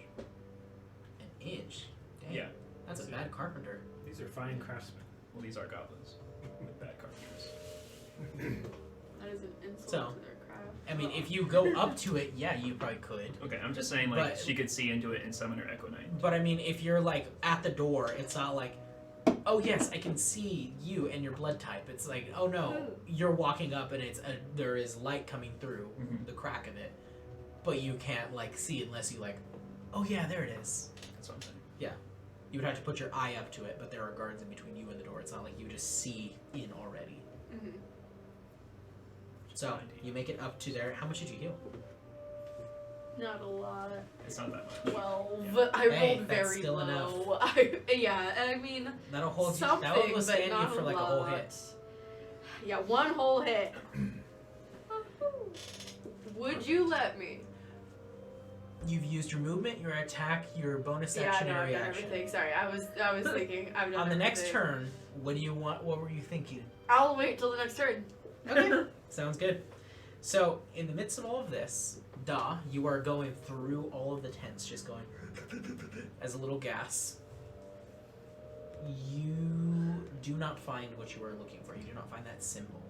an inch. Dang,
Yeah.
That's a bad carpenter.
These are fine craftsmen.
Well, these are goblins with bad carpenters.
That is an insult
So,
to their craft.
I mean, if you go up to it, yeah, you probably could.
Okay, I'm just saying like
But-
she could see into it and summon her Echo Knight.
But I mean, if you're like at the door, it's not like, oh yes, I can see you and your blood type. It's like, oh no, you're walking up and there is light coming through
Mhm.
the crack of it, but you can't like see unless you like, oh yeah, there it is.
That's what I'm saying.
You would have to put your eye up to it, but there are guards in between you and the door. It's not like you just see in already.
Mm-hmm.
Just
So
90.
you make it up to there. How much did you heal?
Not a lot.
It's not that much.
12.
Yeah.
I
Hey,
rolled
that's
very
still
low. Yeah, I mean,
That'll hold you.
something,
That will
but
stand you
not
for
a
like
lot.
a whole hit.
Yeah, 1 whole hit. Would you let me?
You've used your movement, your attack, your bonus
Yeah,
action,
no,
and
I've done
reaction.
everything. Sorry, I was thinking. I've done
On the next
everything.
turn, what do you want? What were you thinking?
I'll wait till the next turn.
Okay, sounds good. So, in the midst of all of this, you are going through all of the tents, just going as a little gas. You do not find what you are looking for. You do not find that symbol.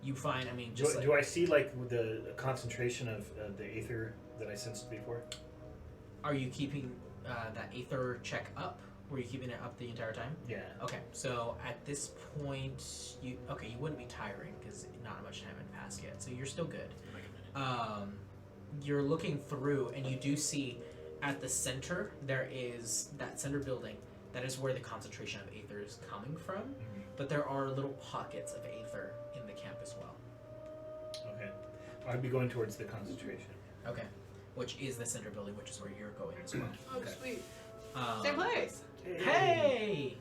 You find, I mean, just
Do I see like the concentration of the aether that I sensed before?
are you keeping that aether check up? Were you keeping it up the entire time?
Yeah.
Okay, so at this point, you wouldn't be tiring because not much time had passed yet, so you're still good.
Like a minute.
You're looking through, and you do see at the center there is that center building. That is where the concentration of aether is coming from, but there are little pockets of aether in the camp as well.
Okay. I'd be going towards the concentration.
Okay, which is the center building, which is where you're going as well.
Oh,
Okay.
sweet.
Um,
Same place.
Hey!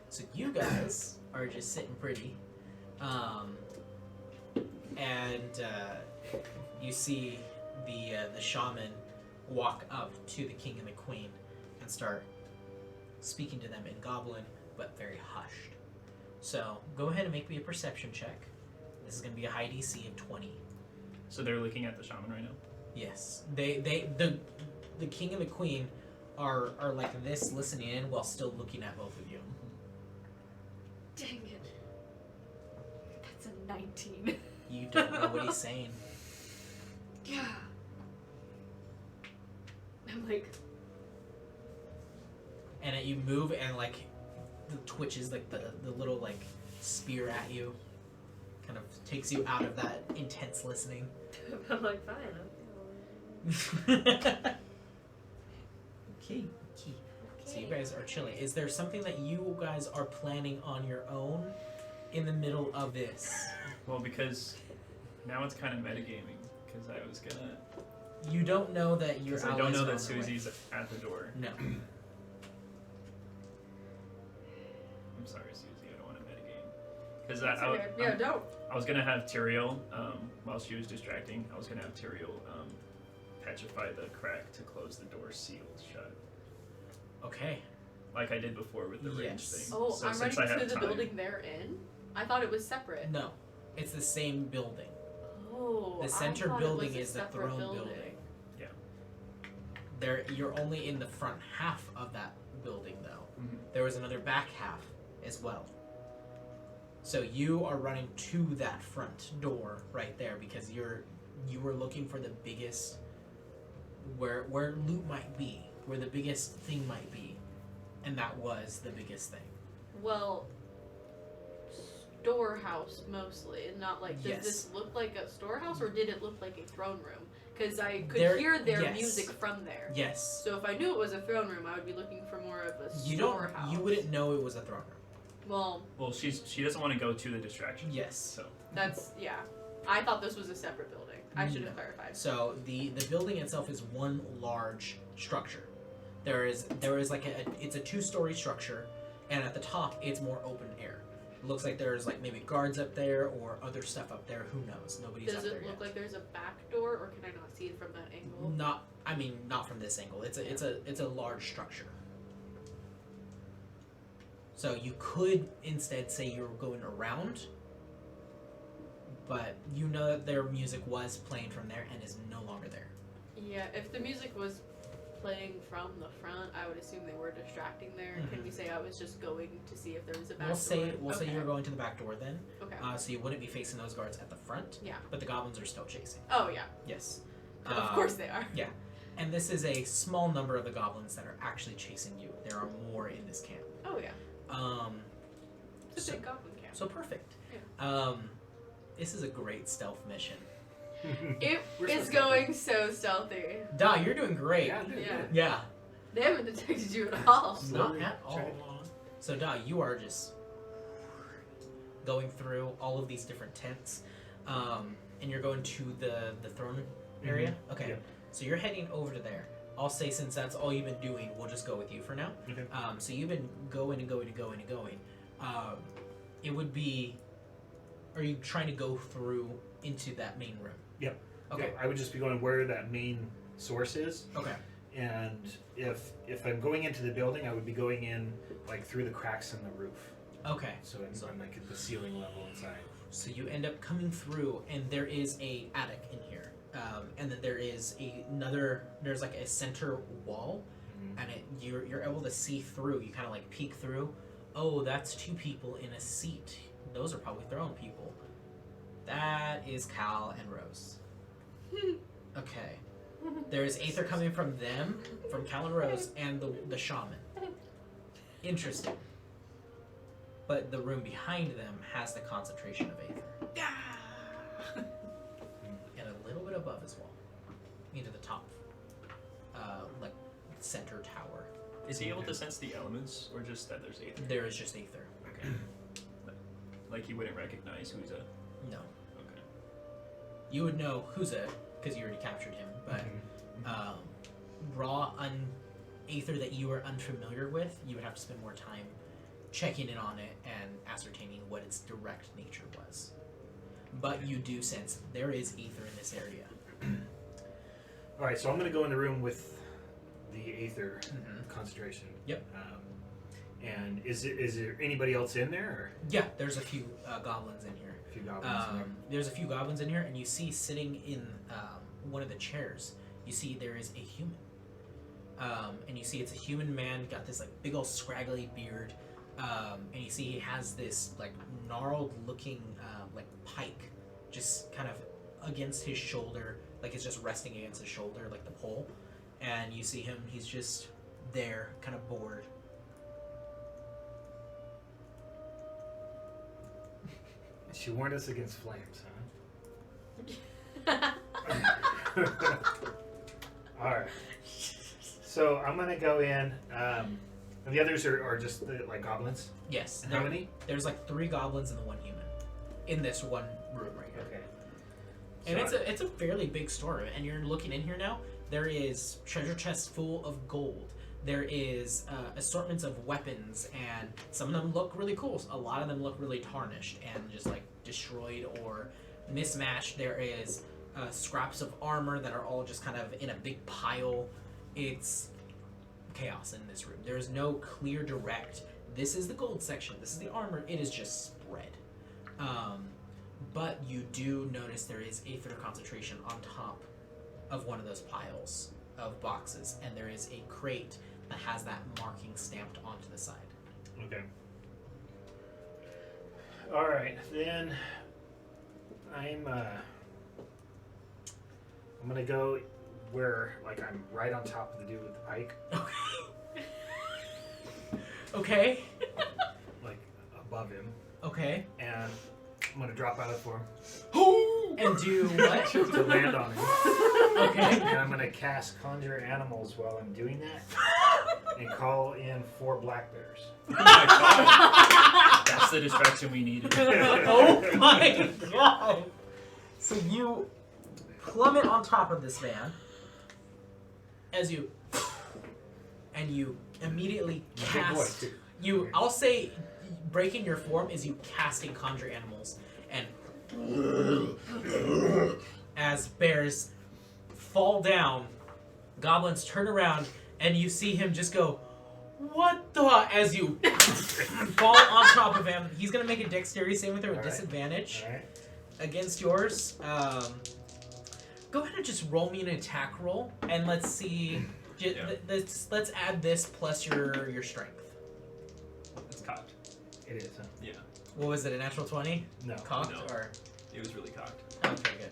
So you guys are just sitting pretty. And you see the shaman walk up to the king and the queen and start speaking to them in Goblin, but very hushed. So go ahead and make me a perception check. This is going to be a high DC of 20.
So they're looking at the shaman right now.
Yes, the king and the queen are like this, listening in while still looking at both of you.
Dang it. That's a 19.
You don't know what he's saying.
Yeah. I'm like,
And you move, and like the twitches, like the little like spear at you, kind of takes you out of that intense listening.
I'm like, fine.
Okay. So you guys are chilling. Is there something that you guys are planning on your own in the middle of this?
Well, because now it's kind of metagaming. Because I was gonna.
You don't know that your
Because I
allies
don't know
are
that
on their way.
Susie's at the door.
No.
I'm sorry, Susie. I don't want to metagame. Because
That's okay. Yeah, don't.
I was gonna have Tyrael, while she was distracting, I was gonna have Tyrael petrify the crack to close the door sealed shut,
Okay.
like I did before with the range
Yes.
thing.
Oh,
so
I'm
since
running
I have
to the
time,
building they're in? I thought it was separate.
No. It's the same building.
Oh,
The
I
center
thought
building
it was a
is the
separate
throne
building.
building. You're only in the front half of that building, though.
Mhm.
There was another back half as well. So you are running to that front door right there because you were looking for the biggest where loot might be, where the biggest thing might be, and that was the biggest thing.
Well, storehouse mostly, not like. Does
Yes.
this look like a storehouse or did it look like a throne room? Because I could
There-
hear their
yes.
music from there.
Yes.
So if I knew it was a throne room, I would be looking for more of a
You
storehouse.
you wouldn't know it was a throne room.
Well,
Well, she doesn't want to go to the distraction.
Yes.
So
that's yeah. I thought this was a separate building. I should have
No.
clarified.
So the building itself is one large structure. There is like it's a 2-story structure, and at the top it's more open air. It looks like there's like maybe guards up there or other stuff up there. Who knows? Nobody's
Does
up
it
there
look
yet.
like there's a back door, or can I not see it from that angle?
Not from this angle. It's a large structure. So you could instead say you're going around, but you know that their music was playing from there and is no longer there.
Yeah, if the music was playing from the front, I would assume they were distracting there. Can we say I was just going to see if there was a back door?
We'll say
Okay.
you're going to the back door then.
Okay.
So you wouldn't be facing those guards at the front.
Yeah.
But the goblins are still chasing.
Oh yeah.
Yes.
Of course they are.
And this is a small number of the goblins that are actually chasing you. There are more in this camp.
Oh yeah. It's a
So-
big goblin camp.
So perfect.
Yeah.
This is a great stealth mission.
It
We're
is
so
going so stealthy.
Da, you're doing great.
Yeah, dude,
Yeah.
good.
Yeah.
They haven't detected you at all.
Not
Slowly
at all.
chugging along.
So Da, you are just going through all of these different tents, and you're going to the throne area. Okay.
Yeah.
So you're heading over to there. I'll say since that's all you've been doing, we'll just go with you for now.
Okay.
So you've been going and going and going and going. It would be. Are you trying to go through into that main room?
Yep.
Okay.
Yeah, I would just be going where that main source is,
Okay.
and if I'm going into the building, I would be going in like through the cracks in the roof,
Okay.
so I'm like at the ceiling level inside.
So you end up coming through, and there is a attic in here, and then there is another. There's like a center wall,
Mhm.
and you're able to see through. You kind of like peek through. Oh, that's 2 people in a seat. Those are probably throne people. That is Cal and Rose. Okay. There is Aether coming from them, from Cal and Rose, and the shaman. Interesting. But the room behind them has the concentration of Aether. And a little bit above as well. Into the top, like, center tower.
is he able to sense the elements, or just that there's Aether?
There is just Aether.
Okay. Like he wouldn't recognize who's a.
No.
Okay.
You would know who's it, because you already captured him, but raw Aether that you are unfamiliar with, you would have to spend more time checking in on it and ascertaining what its direct nature was. But you do sense there is Aether in this area.
All right, so I'm going to go in the room with the Aether
Mhm.
concentration.
Yep.
And is there anybody else in there? Or
Yeah, there's a few goblins in here.
a few goblins in there?
There's a few goblins in here, and you see sitting in one of the chairs, you see there is a human. And you see it's a human man, got this like big old scraggly beard, and you see he has this like gnarled looking like pike just kind of against his shoulder, like it's just resting against his shoulder, like the pole. And you see him, he's just there, kind of bored.
She warned us against flames, huh? All right. So I'm gonna go in. And the others are just like goblins.
Yes.
And how many?
There's like 3 goblins and 1 human in this one room right here.
Okay.
And
So
it's a fairly big store. And you're looking in here now. There is treasure chests full of gold. There is assortments of weapons, and some of them look really cool. A lot of them look really tarnished and just like destroyed or mismatched. There is scraps of armor that are all just kind of in a big pile. It's chaos in this room. There is no clear direct. This is the gold section. This is the armor. It is just spread. But you do notice there is aether concentration on top of one of those piles of boxes, and there is a crate that has that marking stamped onto the side.
okay. All right, then I'm gonna go where like I'm right on top of the dude with the pike,
Okay.
like above him,
Okay.
and I'm gonna drop out of for him
And do what?
to land on him.
Okay.
And I'm gonna cast Conjure Animals while I'm doing that, and call in 4 black bears.
Oh my god. That's the distraction we needed.
Oh my god! So you plummet on top of this man as you immediately
Big boy,
cast.
too.
You, I'll say, breaking your form is you casting Conjure Animals, and as bears fall down, goblins turn around, and you see him just go, "What the?" As you fall on top of him. He's gonna make a dexterity saving throw with
Alright.
disadvantage
All right.
against yours. Go ahead and just roll me an attack roll, and let's see.
Yeah.
Let's add this plus your strength.
It's cocked.
It is, huh?
Yeah,
What was it? A natural 20?
No.
Cocked
No.
or?
it was really cocked.
Okay, good.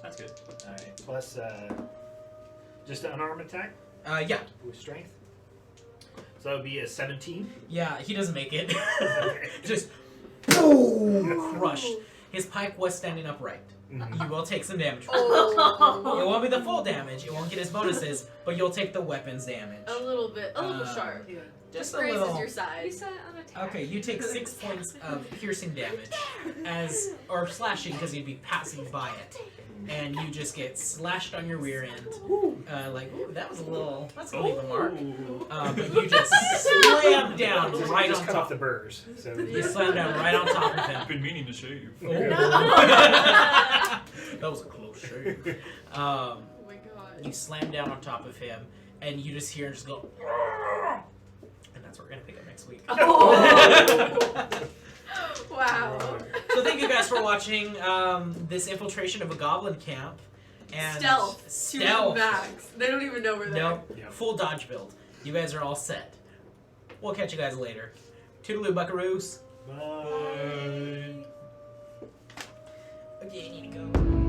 That's good.
All right. Plus, just an unarmed attack
Yeah,
with strength. So that would be a 17.
yeah. He doesn't make it.
Okay.
Just boom, crushed. His pike was standing upright.
Mhm.
You will take some damage.
Oh.
It won't be the full damage. It won't get his bonuses, but you'll take the weapons damage.
A little bit, a little sharp.
Just a
Raises
little.
your size.
You said on attack.
Okay, you take 6 points of piercing damage or slashing because you'd be passing by it, and you just get slashed on your rear end. That's gonna leave a mark. But you just slam down right
Just
on
cut off
top.
the burrs. So
You slam down right on top of
I've
him.
been meaning to shave.
That was a close shave.
Oh my god.
You slam down on top of him, and you just hear him just go. And that's what we're gonna pick up next week.
Wow.
So thank you guys for watching this infiltration of a goblin camp. And
Stealth. To the
Stealth.
max. They don't even know we're there.
Nope.
Yeah.
Full dodge build. You guys are all set. We'll catch you guys later. Toodaloo, buckaroos.
Bye.
Okay, I need to go.